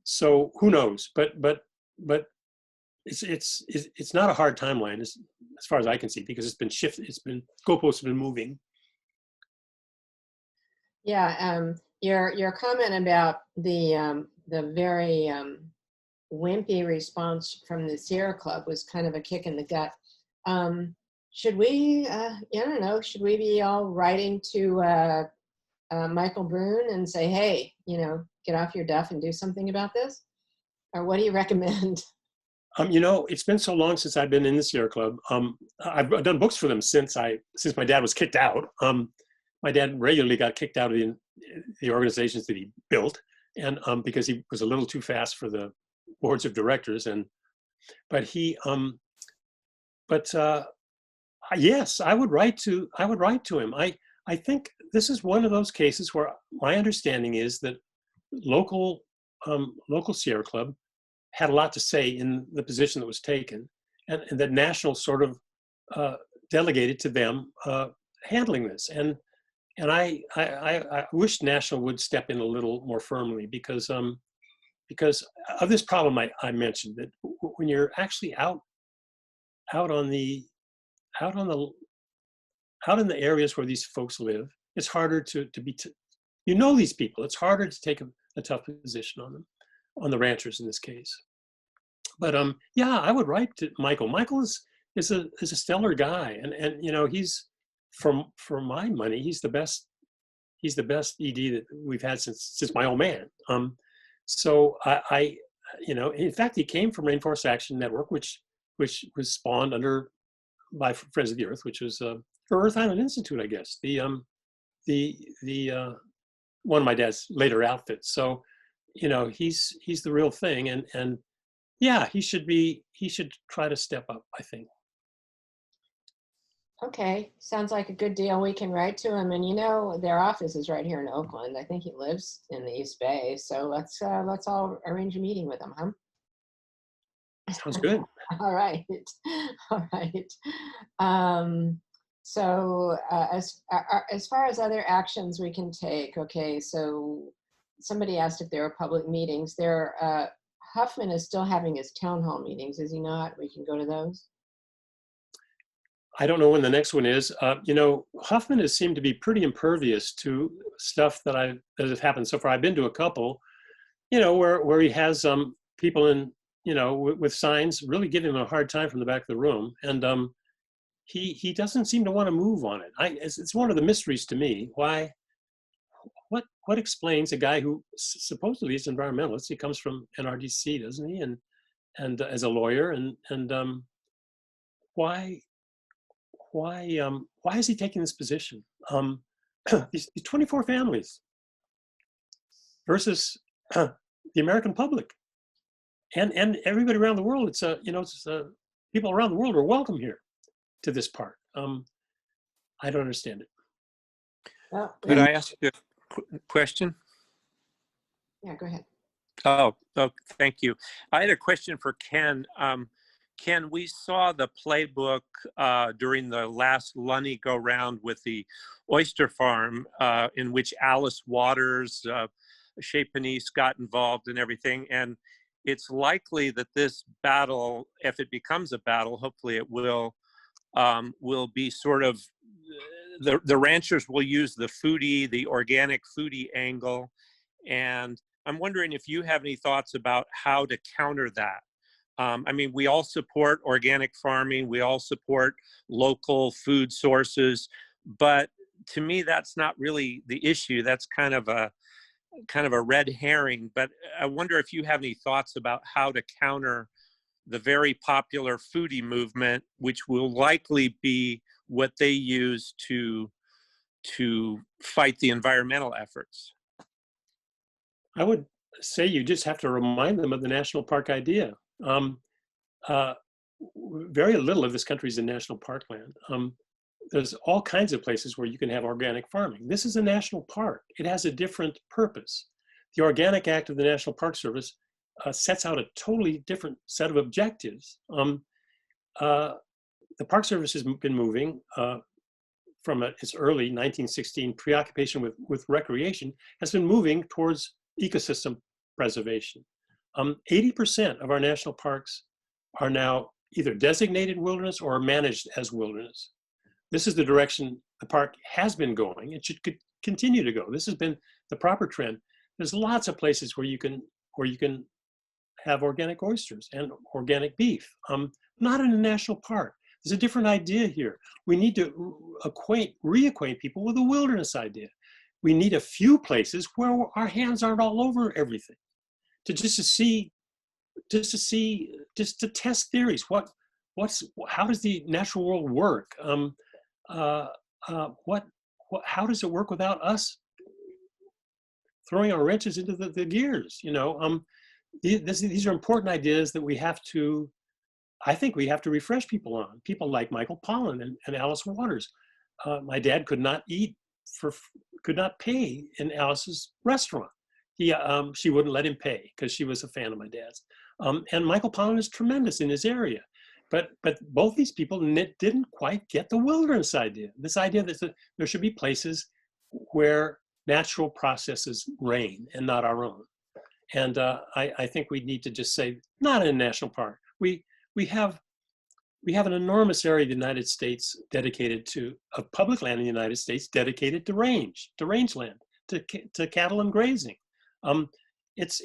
so who knows? But it's not a hard timeline as far as I can see, because it's been shifted. Goalposts have been moving. Yeah, your comment about the very wimpy response from the Sierra Club was kind of a kick in the gut. Should we, I don't know, should we be all writing to Michael Brune and say, hey, get off your duff and do something about this? Or what do you recommend? It's been so long since I've been in the Sierra Club. I've done books for them since my dad was kicked out. My dad regularly got kicked out of the organizations that he built, and because he was a little too fast for the boards of directors. Yes, I would write to him. I think this is one of those cases where my understanding is that local Sierra Club had a lot to say in the position that was taken, and that National sort of delegated to them handling this. And I wish National would step in a little more firmly, because of this problem I mentioned, that when you're actually out in the areas where these folks live, it's harder to be, you know, these people, it's harder to take a tough position on them, on the ranchers in this case. But yeah, I would write to Michael. Michael is a stellar guy, and you know, he's, for my money, he's the best ED that we've had since my old man. So I you know, in fact, he came from Rainforest Action Network, which was spawned by Friends of the Earth, which was Earth Island Institute, I guess. The one of my dad's later outfits. So, you know, he's the real thing, and yeah, he should try to step up, I think. Okay, sounds like a good deal. We can write to him, and you know, their office is right here in Oakland. I think he lives in the East Bay, so let's all arrange a meeting with him, huh? Sounds good. All right, all right. So as far as other actions we can take, okay, so somebody asked if there are public meetings. Huffman is still having his town hall meetings, is he not? We can go to those. I don't know when the next one is. You know, Huffman has seemed to be pretty impervious to stuff that has happened so far. I've been to a couple, you know, where he has people in, you know, with signs really giving him a hard time from the back of the room, and he doesn't seem to want to move on it. It's one of the mysteries to me. Why? What explains a guy who supposedly is an environmentalist? He comes from NRDC, doesn't he? And as a lawyer, and why is he taking this position? These 24 families versus the American public, and everybody around the world. It's you know, people around the world are welcome here to this park. I don't understand it. Well, Could I ask you a question? yeah, go ahead. Oh, thank you. I had a question for Ken. Ken, we saw the playbook during the last Lunny go-round with the oyster farm, in which Alice Waters, Chez Panisse got involved and everything. And it's likely that this battle, if it becomes a battle, hopefully it will be sort of, the ranchers will use the organic foodie angle. And I'm wondering if you have any thoughts about how to counter that. I mean, we all support organic farming. We all support local food sources, but to me, that's not really the issue. That's kind of a red herring. But I wonder if you have any thoughts about how to counter the very popular foodie movement, which will likely be what they use to fight the environmental efforts. I would say you just have to remind them of the national park idea. Very little of this country is in national parkland. There's all kinds of places where you can have organic farming. This is a national park. It has a different purpose. The Organic Act of the National Park Service sets out a totally different set of objectives. The Park Service has been moving from its early 1916 preoccupation with recreation, has been moving towards ecosystem preservation. 80% of our national parks are now either designated wilderness or managed as wilderness. This is the direction the park has been going. It should continue to go. This has been the proper trend. There's lots of places where you can have organic oysters and organic beef. Not in a national park. There's a different idea here. We need to reacquaint people with the wilderness idea. We need a few places where our hands aren't all over everything. Just to test theories. How does the natural world work? How does it work without us throwing our wrenches into the gears? You know, these are important ideas that I think we have to refresh people on. People like Michael Pollan and Alice Waters. My dad could not pay in Alice's restaurant. She wouldn't let him pay because she was a fan of my dad's. And Michael Pollan is tremendous in his area. But both these people didn't quite get the wilderness idea. This idea that there should be places where natural processes reign and not our own. And I think we need to just say, not in a national park. We have an enormous area of the United States dedicated of public land in the United States dedicated to rangeland, to cattle and grazing. It's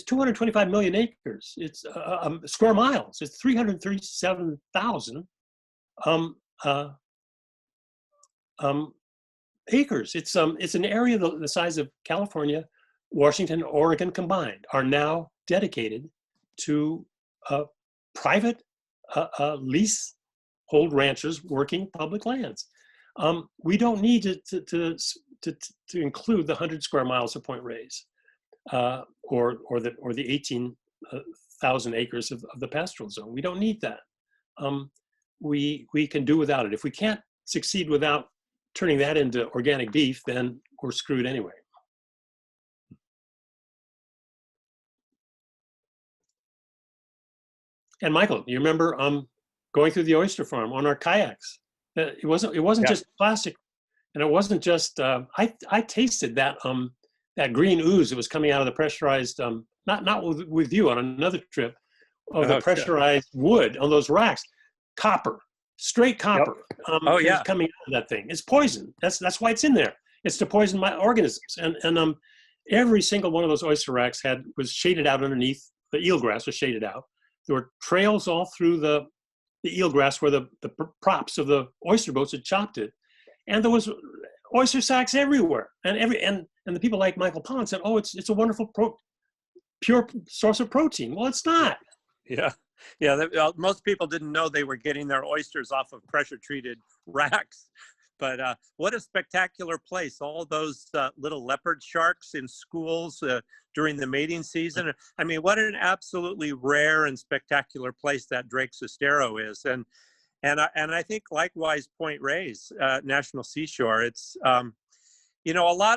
225 million acres. It's square miles. It's 337,000 acres. It's an area the size of California, Washington, Oregon combined are now dedicated to private leasehold ranchers working public lands. We don't need to include the 100 square miles of Point Reyes or the 18,000 acres of the pastoral zone. We don't need that. We can do without it. If we can't succeed without turning that into organic beef, then we're screwed anyway. And Michael, you remember going through the oyster farm on our kayaks? It wasn't just plastic, and it wasn't just. I tasted that green ooze that was coming out of the pressurized. Not with you on another trip, of the pressurized wood on those racks, copper, straight copper. Yep. Coming out of that thing. It's poison. That's why it's in there. It's to poison my organisms. And every single one of those oyster racks was shaded out underneath. The eelgrass was shaded out. There were trails all through the eelgrass where the props of the oyster boats had chopped it, and there was oyster sacks everywhere. And the people like Michael Pollan said, "Oh, it's a wonderful pure source of protein." Well, it's not. Yeah. Most people didn't know they were getting their oysters off of pressure-treated racks. But what a spectacular place. All those little leopard sharks in schools during the mating season. I mean, what an absolutely rare and spectacular place that Drake's Estero is. And I think likewise Point Reyes, National Seashore, it's,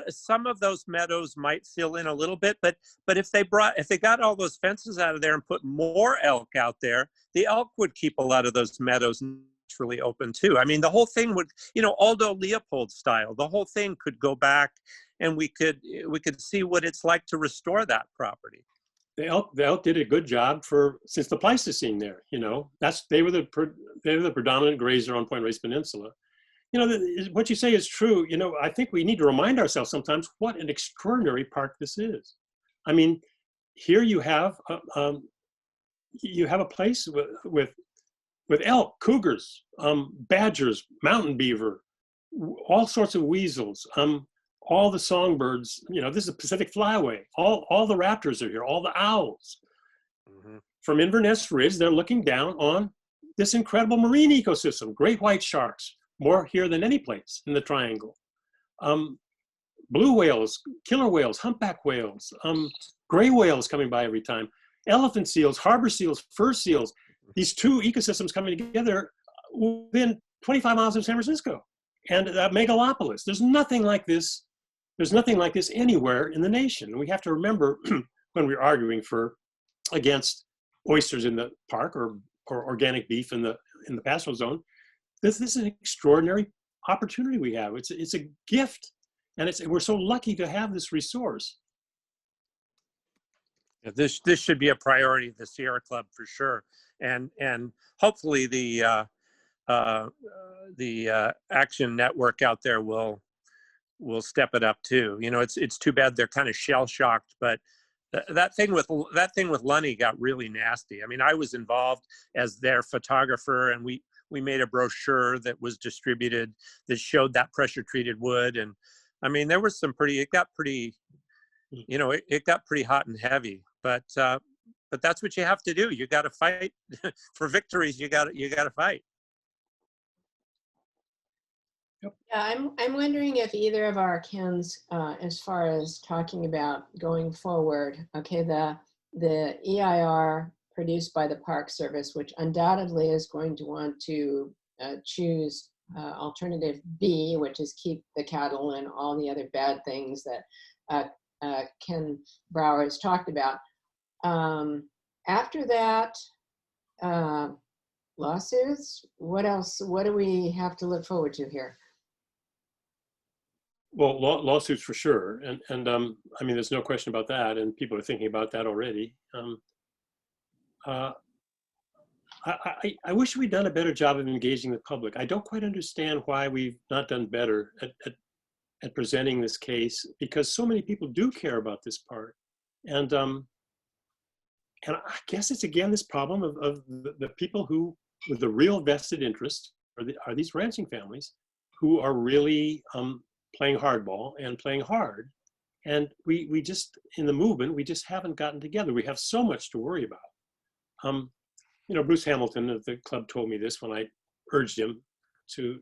some of those meadows might fill in a little bit, but if they got all those fences out of there and put more elk out there, the elk would keep a lot of those meadows naturally open too. I mean, the whole thing would, Aldo Leopold style, the whole thing could go back and we could see what it's like to restore that property. The elk did a good job since the Pleistocene there, they were the predominant grazer on Point Reyes Peninsula. What you say is true. I think we need to remind ourselves sometimes what an extraordinary park this is. I mean, here you have a place with elk, cougars, badgers, mountain beaver, all sorts of weasels, all the songbirds. This is a Pacific flyway. All the raptors are here. All the owls. Mm-hmm. From Inverness Ridge, they're looking down on this incredible marine ecosystem. Great white sharks. More here than any place in the triangle. Blue whales, killer whales, humpback whales, gray whales coming by every time, elephant seals, harbor seals, fur seals, these two ecosystems coming together within 25 miles of San Francisco and megalopolis. There's nothing like this. There's nothing like this anywhere in the nation. And we have to remember when we're arguing against oysters in the park or organic beef in the pastoral zone, this is an extraordinary opportunity we have. It's a gift, and we're so lucky to have this resource. Yeah, this should be a priority of the Sierra Club for sure, and hopefully the Action Network out there will step it up too. It's too bad they're kind of shell shocked, but that thing with Lunny got really nasty. I mean, I was involved as their photographer, and we made a brochure that was distributed that showed that pressure treated wood. And I mean, there was it got pretty hot and heavy, but that's what you have to do. You got to fight for victories. You got to fight. Yep. Yeah, I'm wondering if either of our Kens, as far as talking about going forward, okay, the EIR produced by the Park Service, which undoubtedly is going to want to choose alternative B, which is keep the cattle and all the other bad things that Ken Brower has talked about. After that, lawsuits. What else? What do we have to look forward to here? Well, lawsuits for sure, and I mean, there's no question about that, and people are thinking about that already. I wish we'd done a better job of engaging the public. I don't quite understand why we've not done better at presenting this case, because so many people do care about this part, and I guess it's again this problem of the people who, with the real vested interest, are these ranching families who are really playing hardball and playing hard. And we just, in the movement, we just haven't gotten together. We have so much to worry about. You know, Bruce Hamilton of the club told me this when I urged him to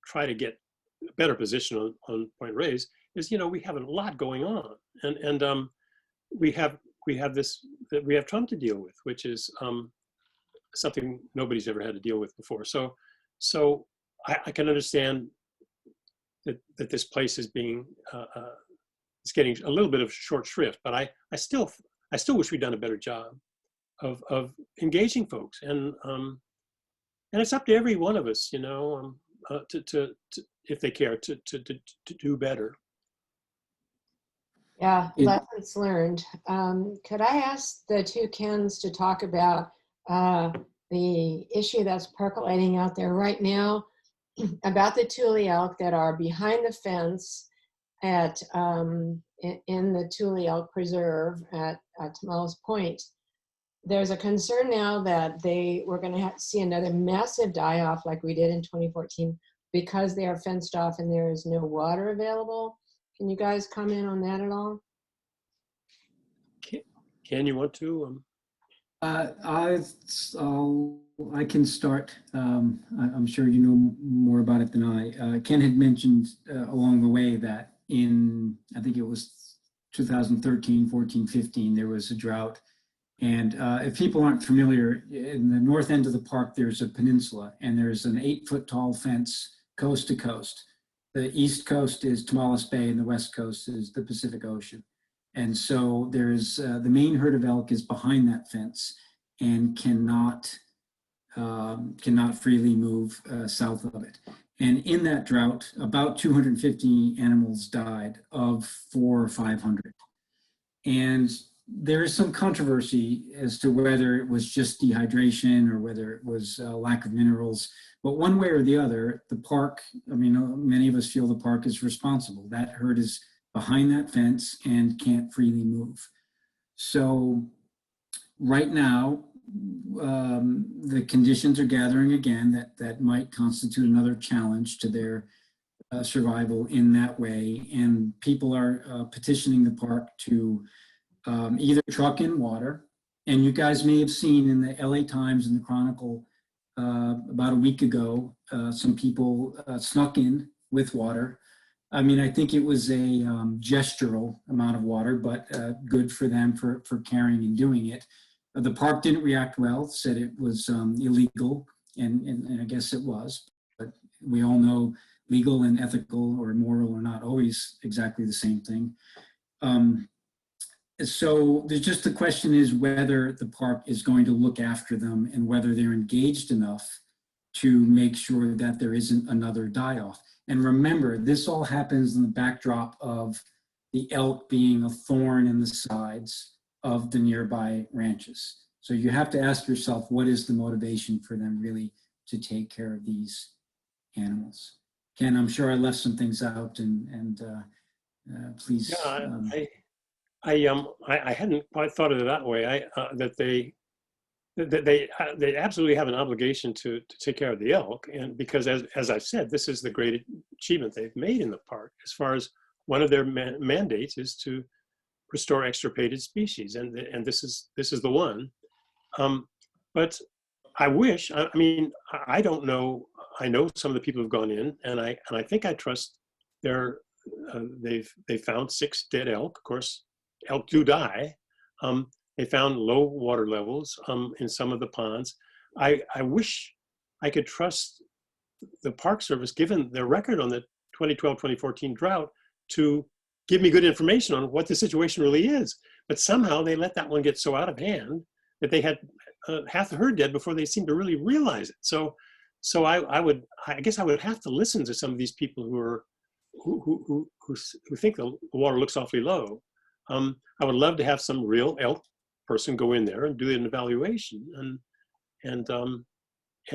try to get a better position on Point Reyes, is, you know, we have a lot going on. And we have Trump to deal with, which is something nobody's ever had to deal with before. So I can understand that this place is being it's getting a little bit of short shrift, but I still wish we'd done a better job of engaging folks, and it's up to every one of us, you know, to if they care to do better. Yeah, lessons learned. Could I ask the two Kens to talk about the issue that's percolating out there right now about the Thule elk that are behind the fence at in the Thule Elk Preserve at Tomales Point? There's a concern now that we're going to see another massive die-off like we did in 2014 because they are fenced off and there is no water available. Can you guys comment on that at all? Can you want to? I can start. I'm sure you know more about it than I. Ken had mentioned along the way that in, I think it was 2013, 14, 15, there was a drought. And if people aren't familiar, in the north end of the park, there's a peninsula, and there's an 8-foot tall fence coast to coast. The east coast is Tomales Bay, and the west coast is the Pacific Ocean. And so there's the main herd of elk is behind that fence and cannot freely move south of it. And in that drought, about 250 animals died of 400 or 500. And there is some controversy as to whether it was just dehydration or whether it was lack of minerals. But one way or the other, the park, I mean, many of us feel the park is responsible. That herd is behind that fence and can't freely move. So right now, the conditions are gathering again that might constitute another challenge to their survival in that way. And people are petitioning the park to either truck in water, and you guys may have seen in the LA Times and the Chronicle about a week ago, some people snuck in with water. I mean, I think it was a gestural amount of water, but good for them for carrying and doing it. The park didn't react well, said it was illegal, and I guess it was, but we all know legal and ethical or moral are not always exactly the same thing. So there's just the question is whether the park is going to look after them and whether they're engaged enough to make sure that there isn't another die-off. And remember, this all happens in the backdrop of the elk being a thorn in the sides of the nearby ranches. So you have to ask yourself, what is the motivation for them really to take care of these animals? Ken, I'm sure I left some things out, and please. Yeah, I hadn't quite thought of it that way. That they absolutely have an obligation to take care of the elk, and because as I've said, this is the great achievement they've made in the park. As far as one of their mandates is to restore extirpated species, and this is the one. But I wish. I mean, I don't know. I know some of the people who've gone in, and I think I trust their. They've found 6 dead elk. Of course, elk do die. They found low water levels in some of the ponds. I wish I could trust the Park Service, given their record on the 2012-2014 drought, to give me good information on what the situation really is. But somehow they let that one get so out of hand that they had half the herd dead before they seemed to really realize it. So I guess I would have to listen to some of these people who think the water looks awfully low. I would love to have some real elk person go in there and do an evaluation, and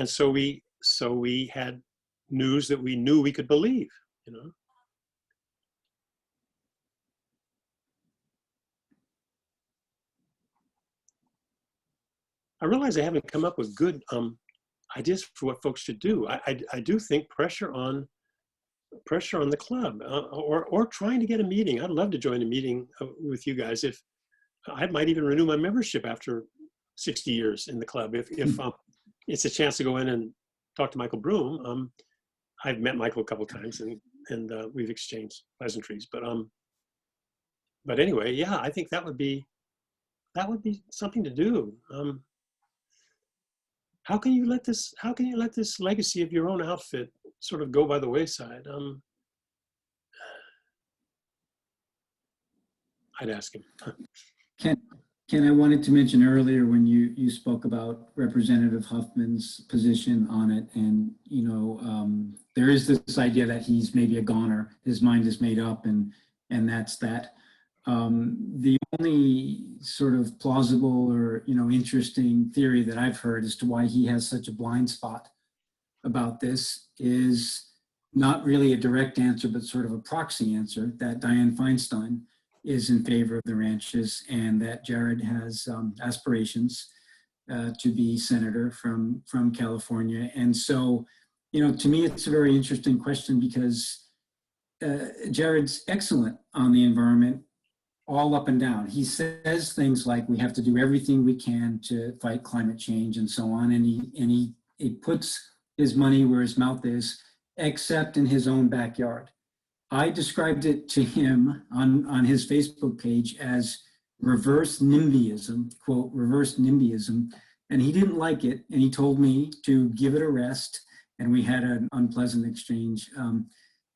so we had news that we knew we could believe, you know. I realize I haven't come up with good ideas for what folks should do. I do think pressure on the club, or trying to get a meeting. I'd love to join a meeting with you guys. If I might even renew my membership after 60 years in the club, if it's a chance to go in and talk to Michael Broom. I've met Michael a couple of times, and we've exchanged pleasantries. But anyway, yeah, I think that would be something to do. How can you let this legacy of your own outfit sort of go by the wayside? I'd ask him. Ken, I wanted to mention earlier when you spoke about Representative Huffman's position on it, and you know, there is this idea that he's maybe a goner, his mind is made up, and that's that. The only sort of plausible or, you know, interesting theory that I've heard as to why he has such a blind spot about this is not really a direct answer, but sort of a proxy answer, that Dianne Feinstein is in favor of the ranches, and that Jared has aspirations to be senator from California. And so, you know, to me, it's a very interesting question, because Jared's excellent on the environment, all up and down. He says things like we have to do everything we can to fight climate change and so on. And he puts his money where his mouth is, except in his own backyard. I described it to him on his Facebook page as reverse NIMBYism, quote, reverse NIMBYism. And he didn't like it. And he told me to give it a rest. And we had an unpleasant exchange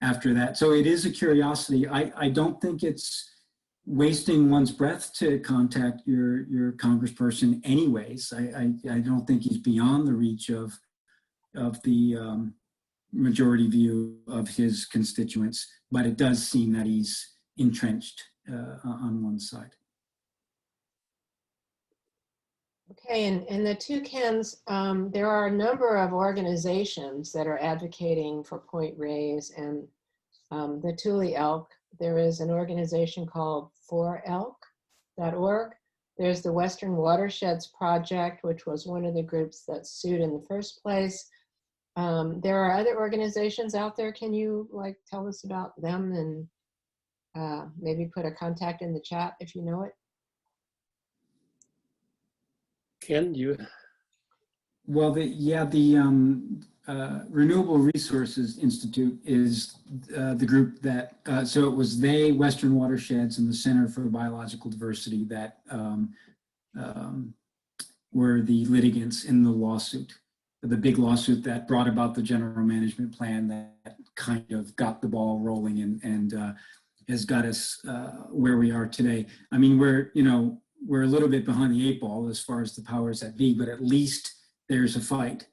after that. So it is a curiosity. I don't think it's wasting one's breath to contact your congressperson anyways. I don't think he's beyond the reach of the majority view of his constituents, but it does seem that he's entrenched on one side. Okay, and the toucans, there are a number of organizations that are advocating for Point Reyes and the Tule elk. There is an organization called forelk.org. There's the Western Watersheds Project, which was one of the groups that sued in the first place. There are other organizations out there. Can you tell us about them, and maybe put a contact in the chat if you know it? Ken, you? Well, the Renewable Resources Institute is the group that, so it was they, Western Watersheds, and the Center for Biological Diversity that were the litigants in the lawsuit, the big lawsuit that brought about the general management plan that kind of got the ball rolling and has got us where we are today. I mean, we're a little bit behind the 8 ball as far as the powers that be, but at least there's a fight.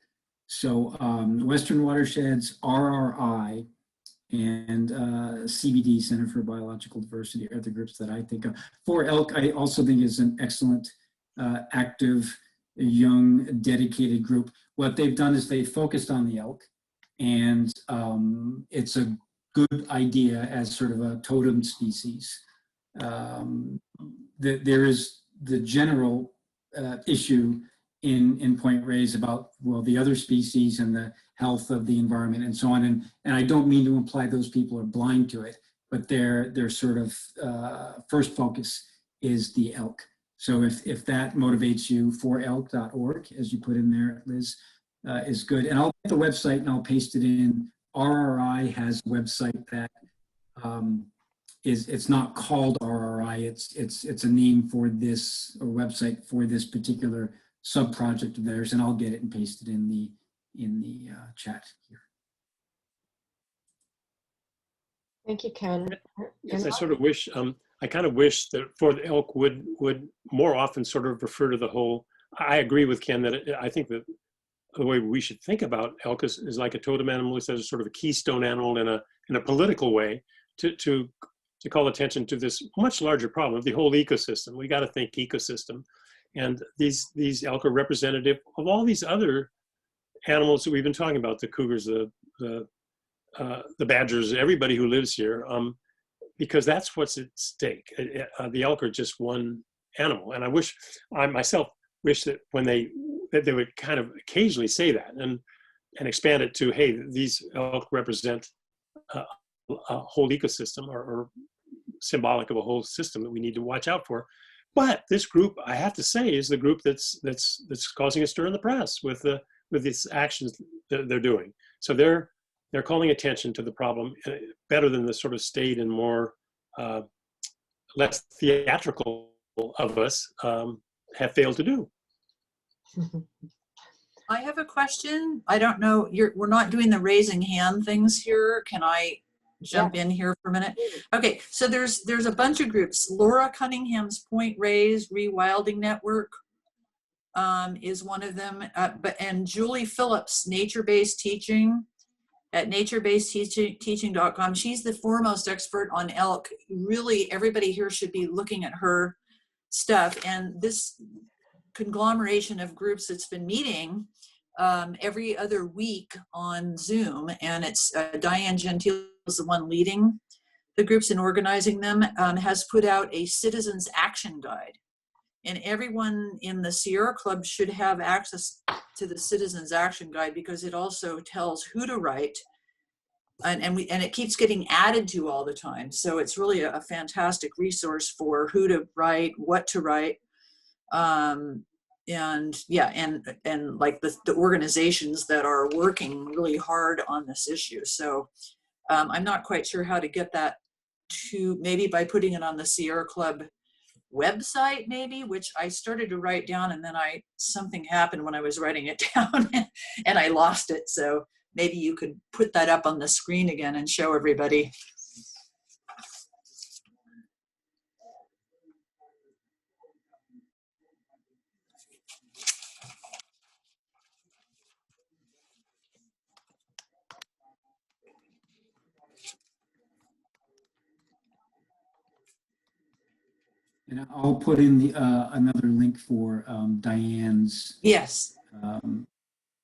So Western Watersheds, RRI, and CBD, Center for Biological Diversity, are the groups that I think of. For Elk, I also think is an excellent, active, young, dedicated group. What they've done is they focused on the elk, and it's a good idea as sort of a totem species. There is the general issue in Point Reyes about, well, the other species and the health of the environment and so on. And I don't mean to imply those people are blind to it, but their sort of first focus is the elk. So if that motivates you, forelk.org, as you put in there, Liz, is good. And I'll get the website and I'll paste it in. RRI has a website that it's not called RRI. It's a name for this, or website for this particular sub-project of theirs, and I'll get it and paste it in the chat here. Thank you, Ken. Yes, And I sort of wish, I kind of wish that for the elk would more often sort of refer to the whole. I agree with Ken that I think that the way we should think about elk is like a totem animal, is as a sort of a keystone animal in a political way to call attention to this much larger problem of the whole ecosystem. We got to think ecosystem, and these elk are representative of all these other animals that we've been talking about: the cougars, the badgers, everybody who lives here, because that's what's at stake. The elk are just one animal, and I myself wish that that they would kind of occasionally say that and expand it to, hey, these elk represent a whole ecosystem, or symbolic of a whole system that we need to watch out for. But this group, I have to say, is the group that's causing a stir in the press with these actions that they're doing. So they're calling attention to the problem better than the sort of staid and more less theatrical of us have failed to do. I have a question. I don't know, we're not doing the raising hand things here. Can I jump in here for a minute? Okay, so there's a bunch of groups. Laura Cunningham's Point Reyes Rewilding Network is one of them, and Julie Phillips, Nature-Based Teaching at naturebasedteaching.com. She's the foremost expert on elk. Really, everybody here should be looking at her stuff. And this conglomeration of groups that's been meeting every other week on Zoom, and it's Diane Gentile is the one leading the groups and organizing them, has put out a citizens action guide. And everyone in the Sierra Club should have access to the Citizens Action Guide, because it also tells who to write, and it keeps getting added to all the time. So it's really a fantastic resource for who to write, what to write, and like the organizations that are working really hard on this issue. So I'm not quite sure how to get that to, maybe by putting it on the Sierra Club website, maybe, which I started to write down, and then something happened when I was writing it down and I lost it. So maybe you could put that up on the screen again and show everybody. And I'll put in the another link for Diane's. Yes.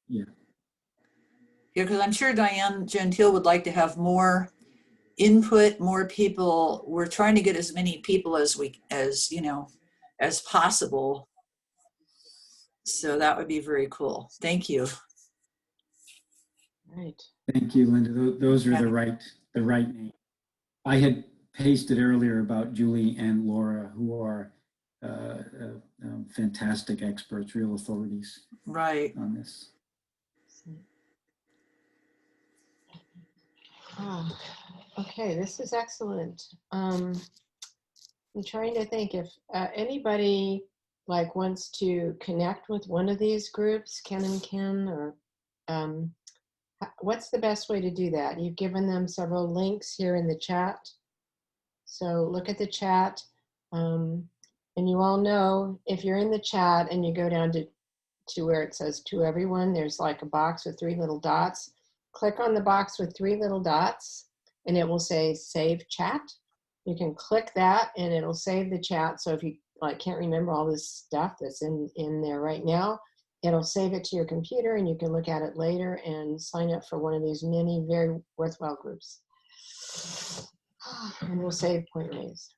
Yeah. Yeah, because I'm sure Diane Gentile would like to have more input, more people. We're trying to get as many people as possible. So that would be very cool. Thank you. right. Thank you, Linda. Those are the right name. I had pasted earlier about Julie and Laura, who are fantastic experts, real authorities, Right, on this. Oh, okay, this is excellent. I'm trying to think if anybody wants to connect with one of these groups, Ken and Ken, or what's the best way to do that? You've given them several links here in the chat. So look at the chat, and you all know, if you're in the chat and you go down to where it says to everyone, there's like a box with 3 little dots. Click on the box with 3 little dots and it will say save chat. You can click that and it'll save the chat. So if you can't remember all this stuff that's in there right now, it'll save it to your computer and you can look at it later and sign up for one of these many very worthwhile groups. And we'll save Point Reyes.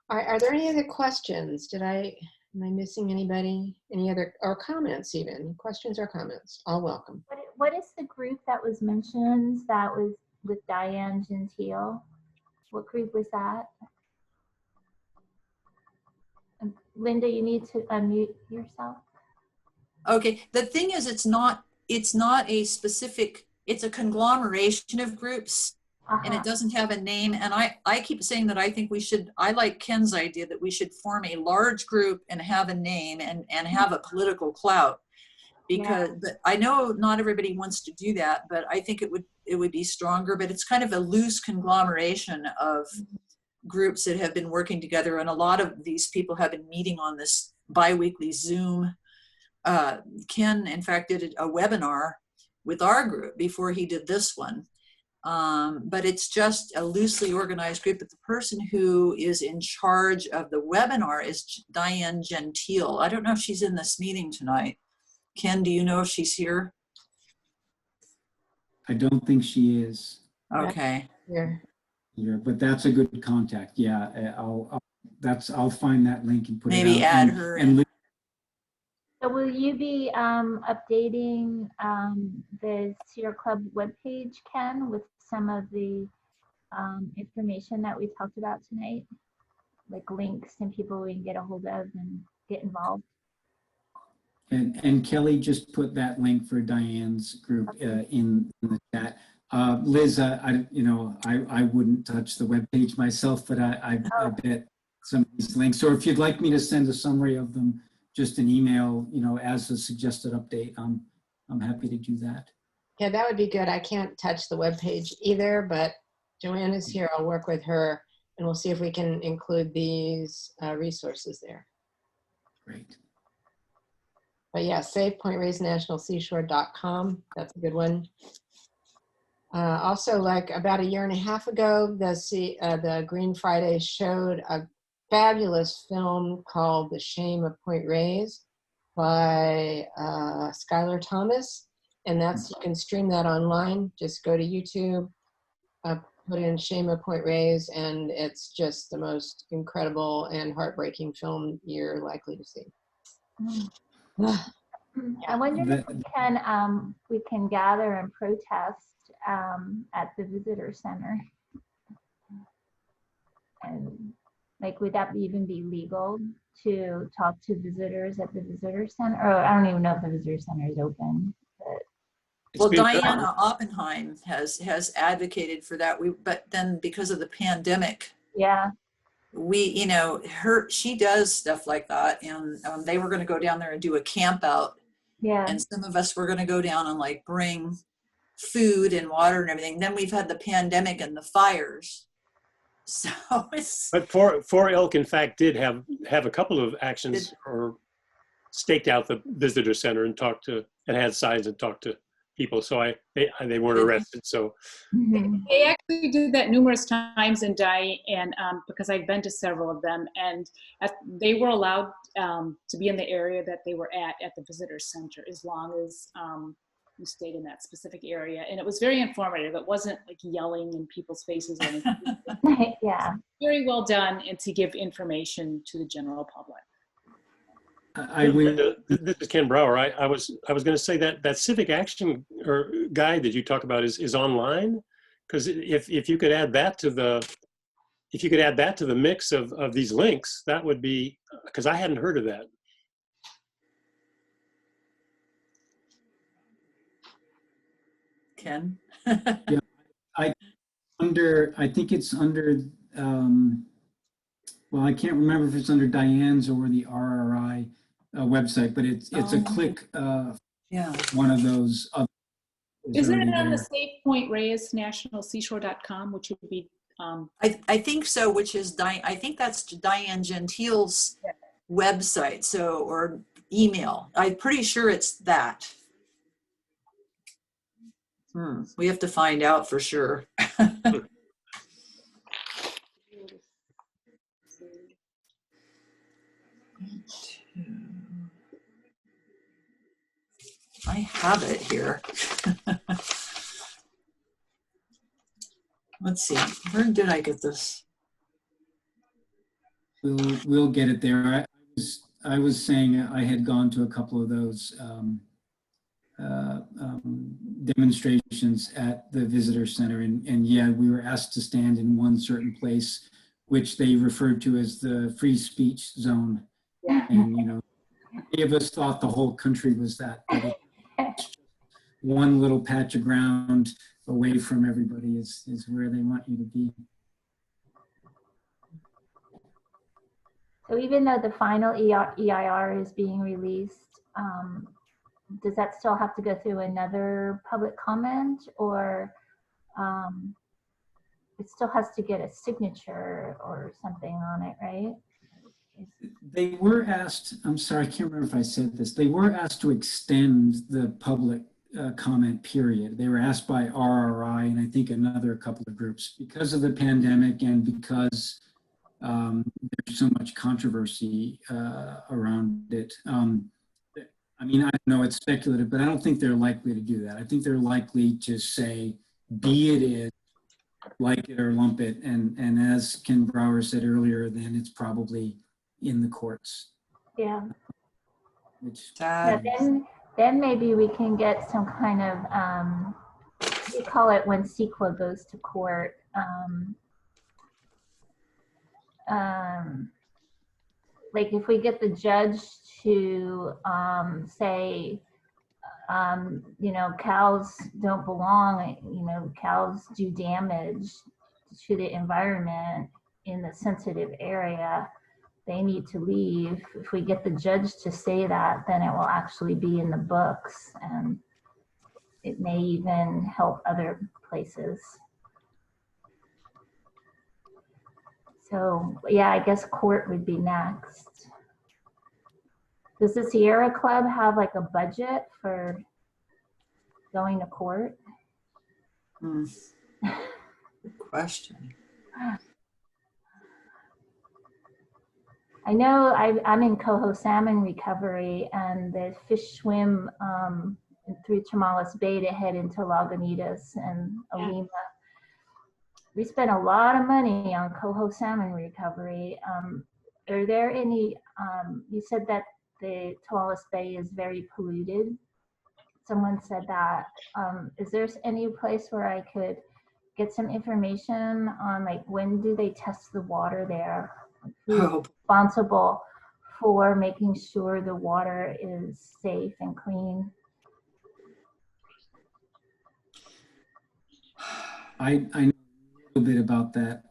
All right, are there any other questions? Am I missing anybody? Any other, or comments even? Questions or comments? All welcome. What is the group that was mentioned that was with Diane Gentile? What group was that? Linda, you need to unmute yourself. okay. The thing is, it's not a specific, it's a conglomeration of groups. And it doesn't have a name. And I keep saying that I think I like Ken's idea that we should form a large group and have a name and have a political clout, because but I know not everybody wants to do that, but I think it would it would be stronger, but it's kind of a loose conglomeration of groups that have been working together. And a lot of these people have been meeting on this bi-weekly Zoom. Ken, in fact, did a webinar with our group before he did this one. But it's just a loosely organized group. But the person who is in charge of the webinar is Diane Gentile. I don't know if she's in this meeting tonight. Ken, do you know if she's here? I don't think she is. Okay. Yeah. Yeah, but that's a good contact. Yeah, I'll find that link and put it Maybe out. add her in. And So will you be updating the Sierra Club webpage, Ken, with some of the information that we talked about tonight? Like links and people we can get a hold of and get involved? And Kelly just put that link for Diane's group in the chat. Liz, I wouldn't touch the webpage myself, but I bet some of these links, or if you'd like me to send a summary of them, just an email, as a suggested update, I'm happy to do that. Yeah, that would be good. I can't touch the webpage either, but Joanne is here. I'll work with her and we'll see if we can include these resources there. Great. But yeah, SavePointReyesNationalSeashore.com. That's a good one. Also, like about a year and a half ago, the Green Friday showed a fabulous film called The Shame of Point Reyes by Skylar Thomas. And you can stream that online. Just go to YouTube, put in Shame of Point Reyes, and it's just the most incredible and heartbreaking film you're likely to see. I wonder if we can gather and protest at the visitor center. And like, would that even be legal to talk to visitors at the visitor center? Or I don't even know if the visitor center is open. Well, Diana Oppenheim has advocated for that. But then because of the pandemic, yeah, she does stuff like that, and they were going to go down there and do a camp out. Yeah. And some of us were going to go down and like bring food and water and everything. Then we've had the pandemic and the fires. So it's. But Four Elk, in fact, did have a couple of actions or staked out the visitor center and had signs and talked to people. So they weren't arrested. So they actually did that numerous times in Diane, because I've been to several of them, and they were allowed to be in the area that they were at the visitor center as long as you stayed in that specific area. And it was very informative. It wasn't like yelling in people's faces or anything. Yeah. Very well done, and to give information to the general public. This is Ken Brower. I was going to say that civic action or guide that you talk about is online, because if you could add that to the mix of these links, that would be, because I hadn't heard of that. Ken. Yeah, I think it's under. Well, I can't remember if it's under Diane's or the RRI website, but it's a click. One of those. Isn't it on the SavePointReyesNationalSeashore.com, which would be? I think so. Which is I think that's Diane Gentile's website. So, or email. I'm pretty sure it's that. We have to find out for sure. I have it here. Let's see. Where did I get this? We'll get it there. I was saying I had gone to a couple of those demonstrations at the visitor center, and yeah, we were asked to stand in one certain place, which they referred to as the free speech zone. Yeah. And many of us thought the whole country was that, but one little patch of ground away from everybody is where they want you to be. So even though the final EIR is being released, does that still have to go through another public comment, or it still has to get a signature or something on it, right? They were asked, I'm sorry, I can't remember if I said this, they were asked to extend the public comment period. They were asked by RRI and I think another couple of groups because of the pandemic and because there's so much controversy around it. I mean, I know it's speculative, but I don't think they're likely to do that. I think they're likely to say, be it is, like it or lump it. And as Ken Brower said earlier, then it's probably in the courts. Yeah. Which, Yeah, then maybe we can get some kind of, we call it when CEQA goes to court. Like if we get the judge to say, you know, cows don't belong, you know, cows do damage to the environment in the sensitive area, they need to leave. If we get the judge to say that, then it will actually be in the books and it may even help other places. So yeah, I guess court would be next. Does the Sierra Club have like a budget for going to court? Good question. I know I'm in coho salmon recovery and the fish swim through Tomales Bay to head into Lagunitas and Alima. We spend a lot of money on coho salmon recovery. Are there any, you said that the Tomales Bay is very polluted. Someone said that. Is there any place where I could get some information on like when do they test the water there? Who's responsible for making sure the water is safe and clean? I know a little bit about that.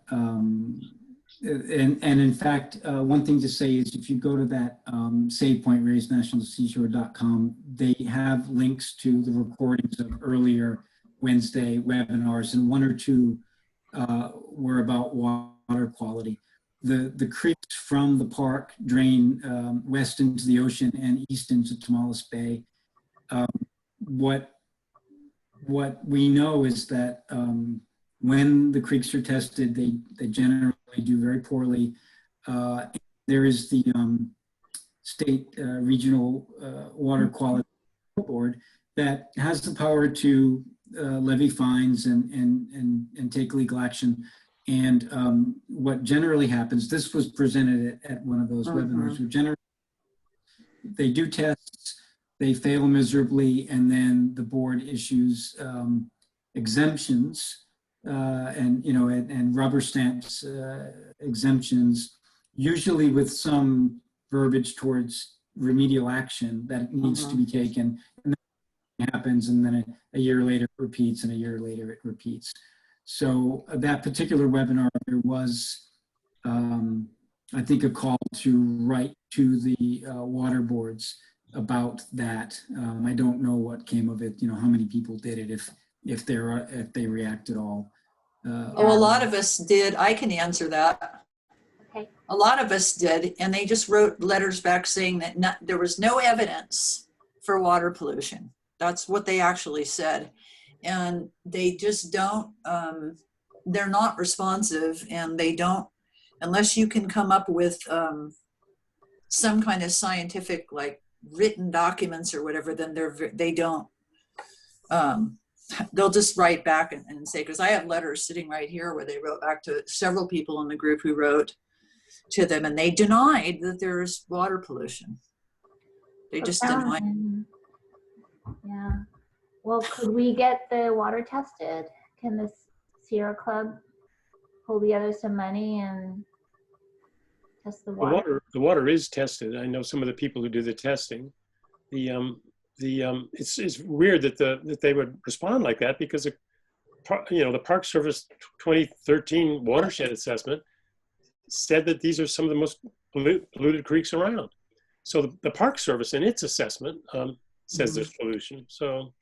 And in fact, one thing to say is if you go to that Save Point Reyes National Seashore.com, they have links to the recordings of earlier Wednesday webinars, and one or two were about water quality. The creeks from the park drain west into the ocean and east into Tomales Bay. What we know is that when the creeks are tested, they generally do very poorly. There is the state regional water quality board that has the power to levy fines and take legal action. And what generally happens, this was presented at one of those webinars, generally they do tests, they fail miserably, and then the board issues exemptions and rubber stamps exemptions, usually with some verbiage towards remedial action that needs to be taken. And that happens, and then a year later it repeats, and a year later it repeats. So that particular webinar, there was, I think, a call to write to the water boards about that. I don't know what came of it, how many people did it, if they react at all. A lot of us did. I can answer that. Okay. A lot of us did, and they just wrote letters back saying that there was no evidence for water pollution. That's what they actually said. And they just don't, they're not responsive, and they don't, unless you can come up with some kind of scientific, like written documents or whatever, then they don't, they'll just write back and say, because I have letters sitting right here where they wrote back to several people in the group who wrote to them, and they denied that there's water pollution. They just denied. Yeah. Well, could we get the water tested? Can the Sierra Club pull together some money and test the water? The water is tested. I know some of the people who do the testing. It's weird that they would respond like that, because the Park Service 2013 watershed assessment said that these are some of the most polluted creeks around. So the Park Service in its assessment says there's pollution. So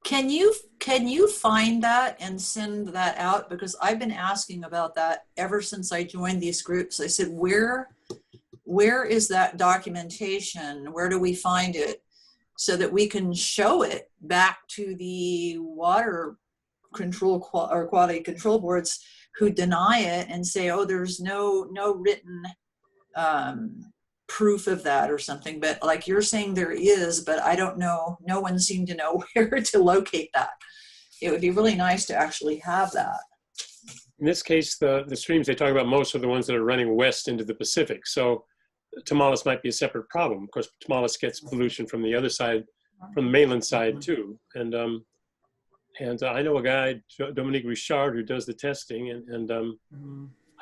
Can you find that and send that out? Because I've been asking about that ever since I joined these groups. I said, where is that documentation? Where do we find it? So that we can show it back to the water control or quality control boards who deny it and say, oh, there's no written proof of that or something. But like you're saying there is, but I don't know, no one seemed to know where to locate that. It would be really nice to actually have that. In this case, the streams they talk about most are the ones that are running west into the Pacific. So Tamales might be a separate problem. Of course, Tamales gets pollution from the other side, from the mainland side too. And I know a guy, Dominique Richard, who does the testing, and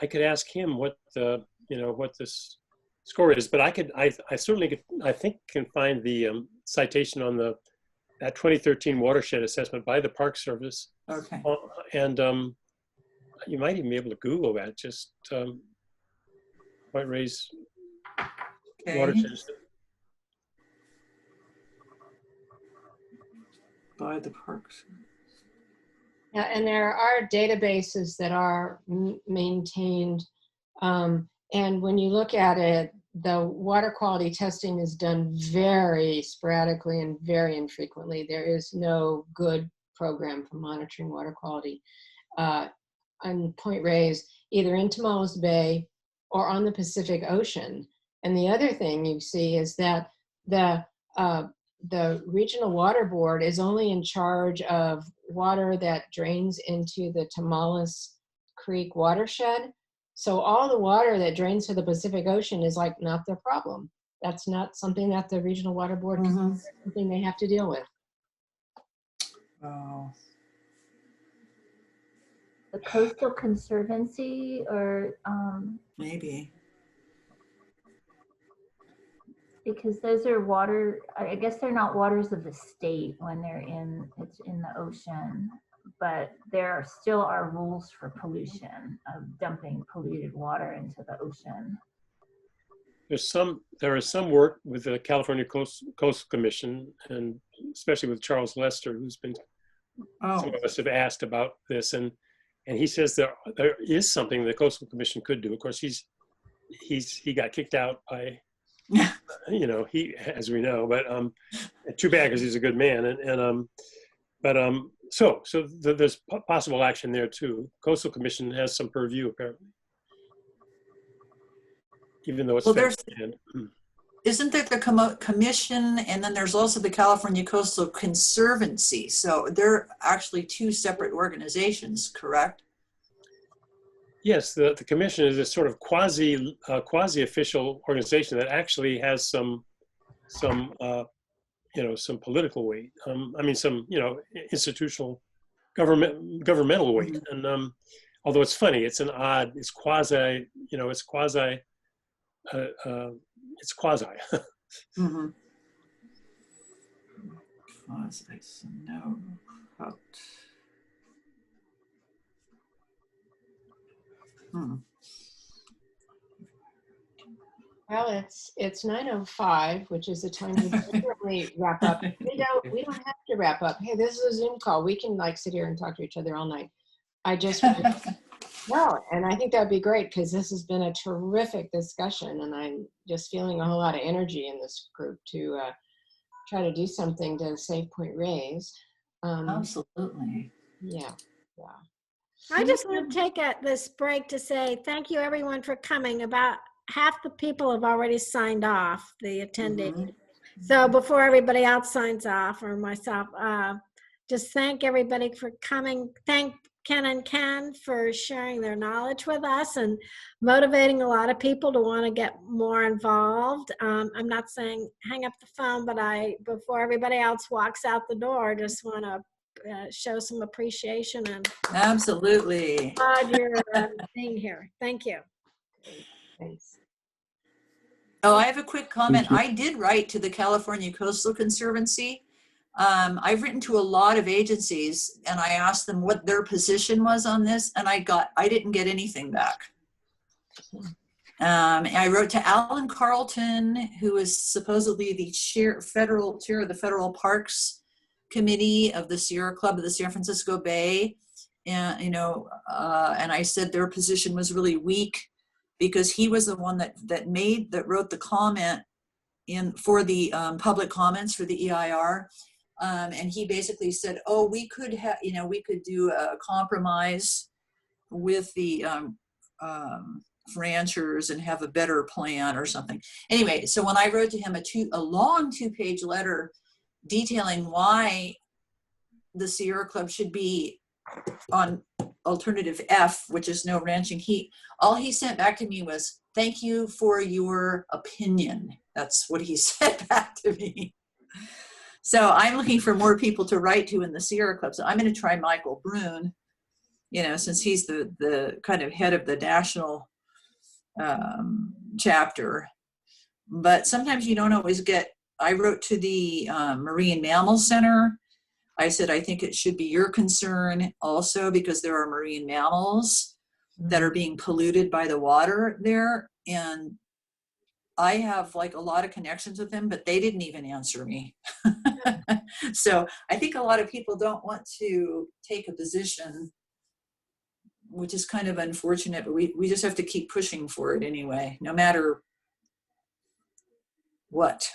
I could ask him what the what this score is. But I certainly could, I think can find the citation on that 2013 watershed assessment by the Park Service. Okay. And you might even be able to Google that. Just White Reyes. Okay. Watershed. By the parks. Yeah, and there are databases that are maintained. And when you look at it, the water quality testing is done very sporadically and very infrequently. There is no good program for monitoring water quality on Point Reyes, either in Tamales Bay or on the Pacific Ocean. And the other thing you see is that the Regional Water Board is only in charge of water that drains into the Tamales Creek watershed. So all the water that drains to the Pacific Ocean is like not their problem. That's not something that the Regional Water Board, something they have to deal with. Oh. The Coastal Conservancy, or Maybe. because those are water, I guess they're not waters of the state when it's in the ocean, but there still are rules for pollution of dumping polluted water into the ocean. There is some work with the California Coastal Commission, and especially with Charles Lester, who's been, some of us have asked about this, and he says there is something the Coastal Commission could do. Of course, he got kicked out by, he, as we know, but too bad because he's a good man, so there's possible action there too. Coastal Commission has some purview apparently, even though it's isn't there the commission, and then there's also the California Coastal Conservancy. So they're actually two separate organizations, correct? Yes, the commission is a sort of quasi-official organization that actually has some political weight. I mean, some institutional governmental weight. And although it's funny, it's quasi. It's quasi. Mm-hmm. Quasi, so no. Well, it's 9:05, which is the time we generally wrap up. We don't have to wrap up. Hey, this is a Zoom call. We can like sit here and talk to each other all night. I just no, and I think that'd be great because this has been a terrific discussion, and I'm just feeling a whole lot of energy in this group to try to do something to save Point Reyes. Absolutely. Yeah. I just want to take this break to say thank you everyone for coming. About half the people have already signed off, the attendees. Mm-hmm. So before everybody else signs off, or myself, just thank everybody for coming. Thank Ken and Ken for sharing their knowledge with us and motivating a lot of people to want to get more involved. I'm not saying hang up the phone, but before everybody else walks out the door, just want to show some appreciation and absolutely glad you're being here. Thank you. Thanks. Oh, I have a quick comment. I did write to the California Coastal Conservancy. I've written to a lot of agencies and I asked them what their position was on this, and I didn't get anything back. I wrote to Alan Carlton, who is supposedly the federal chair of the federal parks committee of the Sierra Club of the San Francisco Bay. And, you know, and I said their position was really weak because he was the one that wrote the comment for the public comments for the EIR. And he basically said, oh, we could do a compromise with the ranchers and have a better plan or something. Anyway, so when I wrote to him a long 2-page letter detailing why the Sierra Club should be on alternative F, which is no ranching, all he sent back to me was, thank you for your opinion. That's what he said back to me. So I'm looking for more people to write to in the Sierra Club. So I'm going to try Michael Brune, you know, since he's the kind of head of the national chapter. But sometimes you don't always get, I wrote to the Marine Mammal Center. I said, I think it should be your concern also because there are marine mammals that are being polluted by the water there. And I have like a lot of connections with them, but they didn't even answer me. So I think a lot of people don't want to take a position, which is kind of unfortunate, but we just have to keep pushing for it anyway, no matter what.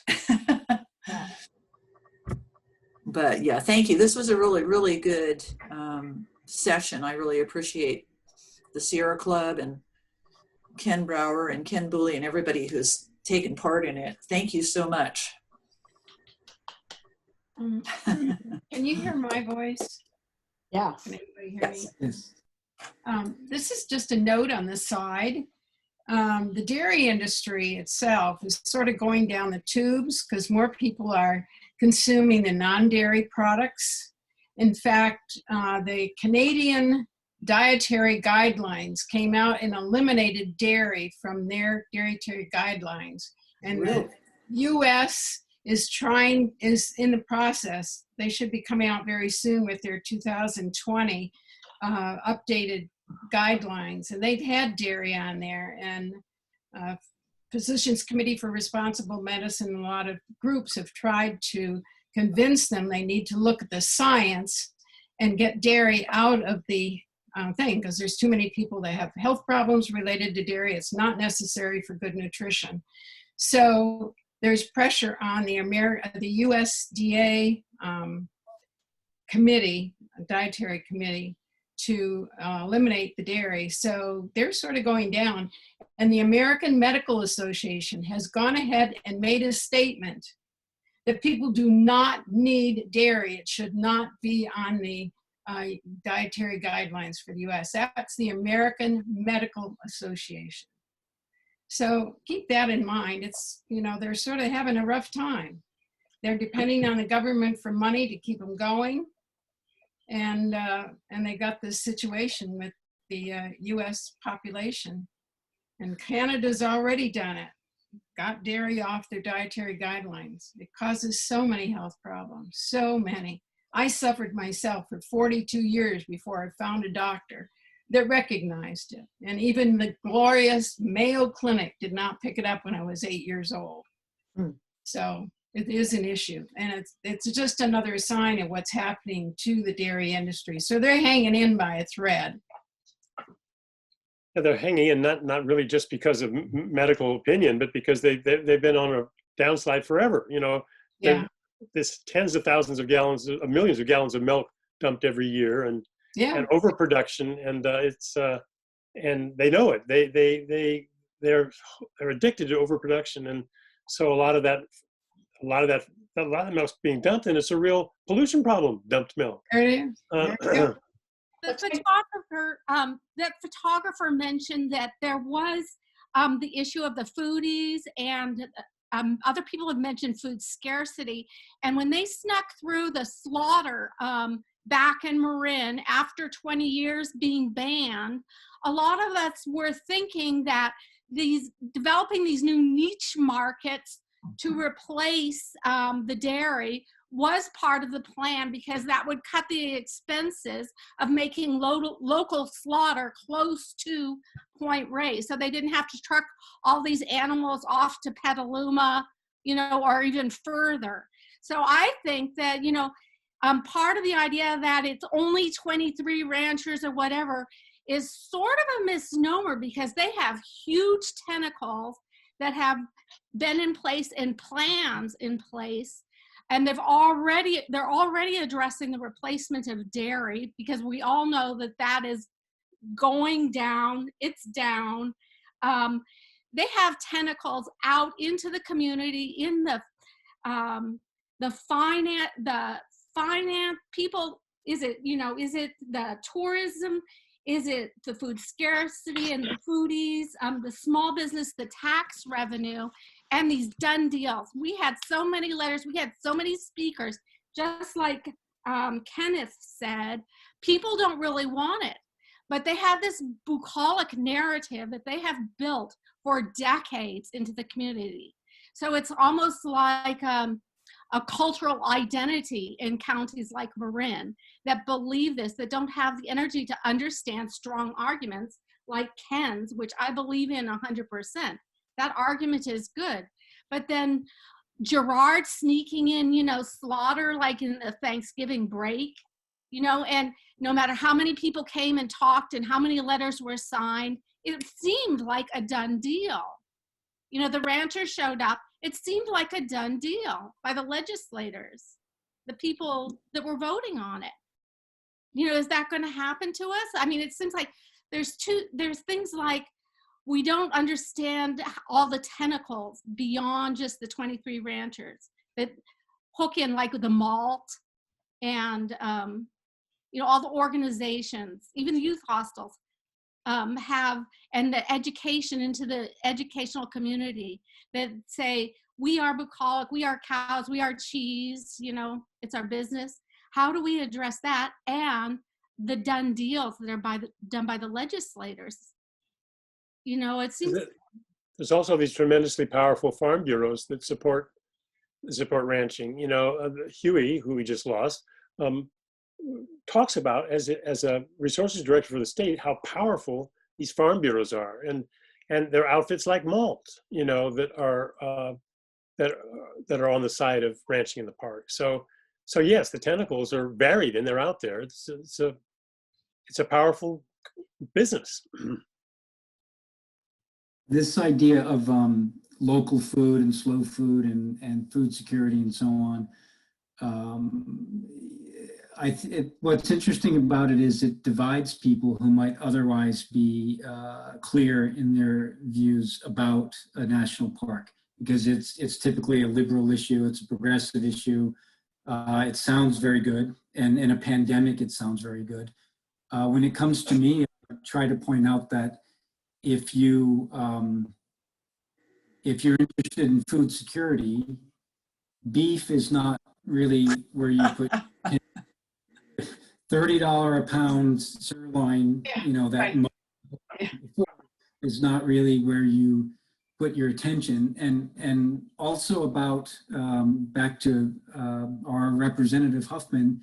But yeah, thank you. This was a really, really good session. I really appreciate the Sierra Club and Ken Brower and Ken Booley and everybody who's taken part in it. Thank you so much. Can you hear my voice? Yeah. Can anybody hear me? Yes. This is just a note on the side. The dairy industry itself is sort of going down the tubes because more people are consuming the non-dairy products. In fact, the Canadian dietary guidelines came out and eliminated dairy from their dietary guidelines. And Really? the US is in the process. They should be coming out very soon with their 2020 updated guidelines. And they've had dairy on there. And Physicians Committee for Responsible Medicine, and a lot of groups have tried to convince them they need to look at the science and get dairy out of the thing, because there's too many people that have health problems related to dairy. It's not necessary for good nutrition. So there's pressure on the USDA committee, dietary committee, to eliminate the dairy. So they're sort of going down. And the American Medical Association has gone ahead and made a statement that people do not need dairy. It should not be on the dietary guidelines for the US. That's the American Medical Association. So keep that in mind. It's, you know, they're sort of having a rough time. They're depending on the government for money to keep them going. And they got this situation with the US population. And Canada's already done it. Got dairy off their dietary guidelines. It causes so many health problems, so many. I suffered myself for 42 years before I found a doctor that recognized it. And even the glorious Mayo Clinic did not pick it up when I was 8 years old. So it is an issue. And it's just another sign of what's happening to the dairy industry. So they're hanging in by a thread. Yeah, they're hanging in not really just because of medical opinion, but because they've been on a downslide forever. You know, Yeah. There's tens of thousands of gallons, millions of gallons of milk dumped every year, and Yeah. and overproduction, and and they know it. They're addicted to overproduction, and so a lot of that milk's being dumped, and it's a real pollution problem. Dumped milk. There it is. There you go. That photographer mentioned that there was the issue of the foodies, and other people have mentioned food scarcity. And when they snuck through the slaughter back in Marin after 20 years being banned, a lot of us were thinking that developing these new niche markets to replace the dairy was part of the plan, because that would cut the expenses of making local slaughter close to Point Reyes. So they didn't have to truck all these animals off to Petaluma, you know, or even further. So I think that, you know, Part of the idea that it's only 23 ranchers or whatever is sort of a misnomer, because they have huge tentacles that have been in place and plans in place. And they're already addressing the replacement of dairy, because we all know that that is going down. It's down. They have tentacles out into the community, in the finance people. Is it the tourism? Is it the food scarcity and the foodies, the small business, the tax revenue, and these done deals? We had so many letters, we had so many speakers, just like Kenneth said, people don't really want it, but they have this bucolic narrative that they have built for decades into the community. So it's almost like a cultural identity in counties like Marin that believe this, that don't have the energy to understand strong arguments like Ken's, which I believe in 100%. That argument is good. But then Gerard sneaking in, slaughter like in the Thanksgiving break, and no matter how many people came and talked and how many letters were signed, it seemed like a done deal. The ranchers showed up. It seemed like a done deal by the legislators, the people that were voting on it. Is that going to happen to us? I mean, it seems like there's things like we don't understand all the tentacles beyond just the 23 ranchers that hook in, like the malt and, all the organizations, even the youth hostels have, and the education into the educational community that say, we are bucolic, we are cows, we are cheese, it's our business. How do we address that? And the done deals that are done by the legislators. It seems. There's also these tremendously powerful farm bureaus that support ranching. Huey, who we just lost, talks about as a resources director for the state how powerful these farm bureaus are, and they're outfits like Malt, that are on the side of ranching in the park. So yes, the tentacles are varied and they're out there. It's a powerful business. This idea of local food and slow food and food security and so on, what's interesting about it is it divides people who might otherwise be clear in their views about a national park, because it's typically a liberal issue, it's a progressive issue. It sounds very good, and in a pandemic, it sounds very good. When it comes to me, I try to point out that if you're interested in food security, beef is not really where you put $30 a pound sirloin, that is not really where you put your attention. And also about, back to our Representative Huffman,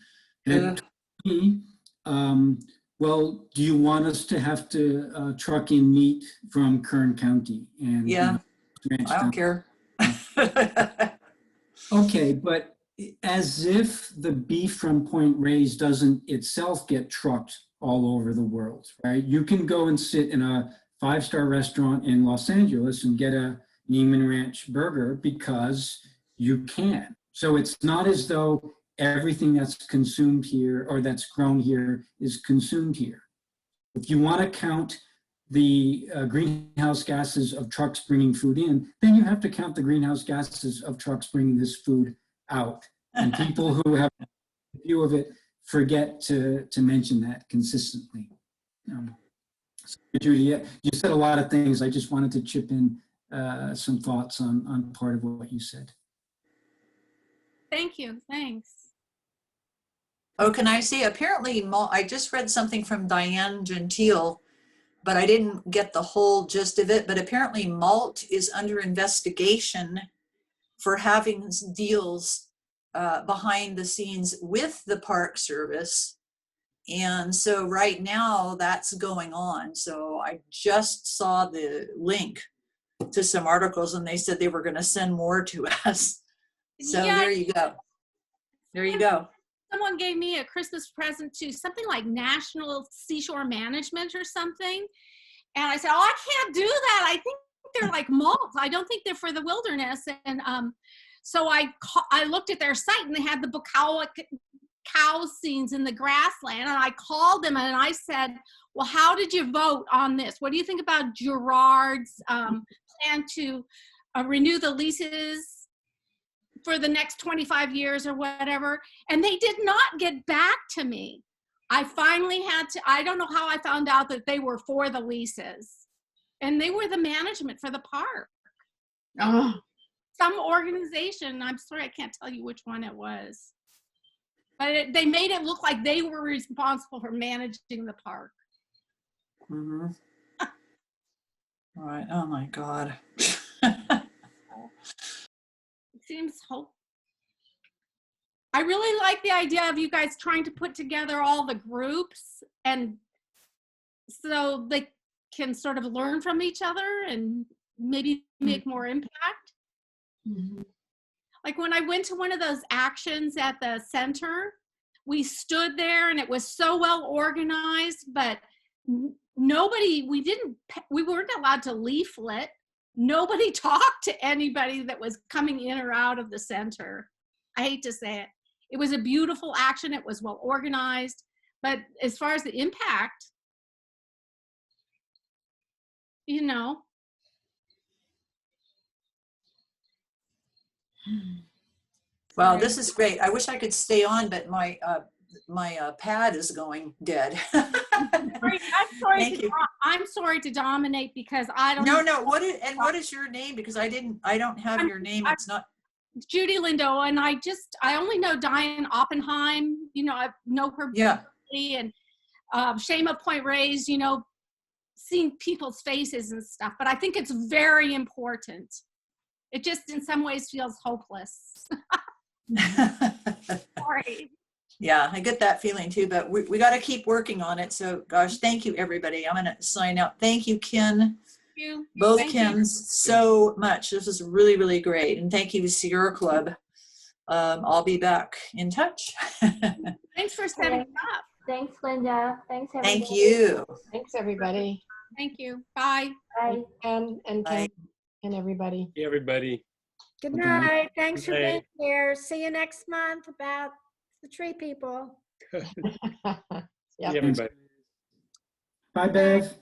well, do you want us to have to truck in meat from Kern County? And yeah, I don't care. Okay, but as if the beef from Point Reyes doesn't itself get trucked all over the world, right? You can go and sit in a 5-star restaurant in Los Angeles and get a Neiman Ranch burger because you can. So it's not as though everything that's consumed here or that's grown here is consumed here. If you want to count the greenhouse gases of trucks bringing food in, then you have to count the greenhouse gases of trucks bringing this food out. And people who have a view of it forget to mention that consistently. So Judy, you said a lot of things. I just wanted to chip in some thoughts on part of what you said. Thank you, thanks. Oh, can I say, apparently, I just read something from Diane Gentile, but I didn't get the whole gist of it, but apparently Malt is under investigation for having deals behind the scenes with the Park Service. And so right now that's going on. So I just saw the link to some articles and they said they were going to send more to us. So yeah. There you go. There you go. someone gave me a Christmas present to something like National Seashore Management or something. And I said, oh, I can't do that. I think they're like mulch. I don't think they're for the wilderness. And so I looked at their site and they had the cow scenes in the grassland. And I called them and I said, well, how did you vote on this? What do you think about Gerard's plan to renew the leases for the next 25 years or whatever? And they did not get back to me. I finally had to, I don't know how I found out that they were for the leases. And they were the management for the park. Oh, Some organization, I'm sorry, I can't tell you which one it was. But they made it look like they were responsible for managing the park. Mm-hmm. All right. Oh my God. It seems hope. I really like the idea of you guys trying to put together all the groups, and so they can sort of learn from each other and maybe make more impact. mhm. Like when I went to one of those actions at the center, we stood there and it was so well organized, but nobody, we weren't allowed to leaflet. Nobody talked to anybody that was coming in or out of the center. I hate to say it. It was a beautiful action. It was well organized, but as far as the impact, you know. Wow, this is great. I wish I could stay on, but my pad is going dead. Thank you. I'm sorry to dominate because I don't. No. What is your name? Because I don't have your name. It's not. Judy Lindo, and I only know Diane Oppenheim. You know, I know her. Yeah. And Shame of Point Reyes. You know, seeing people's faces and stuff. But I think it's very important. It just, in some ways, feels hopeless. Sorry. Yeah, I get that feeling too, but we got to keep working on it. So, gosh, thank you, everybody. I'm going to sign out. Thank you, Ken. You. Both Thank Kens, so much. This is really, really great. And thank you, Sierra Club. I'll be back in touch. Thanks for setting it up. Thanks, Linda. Thanks, everybody. Thank you. Thanks, everybody. Thank you. Bye. Bye. And Bye. and everybody. Hey, everybody. Good Okay. night. Thanks for Good being night. here. See you next month about the tree people. Yep. See everybody. Bye, Bev.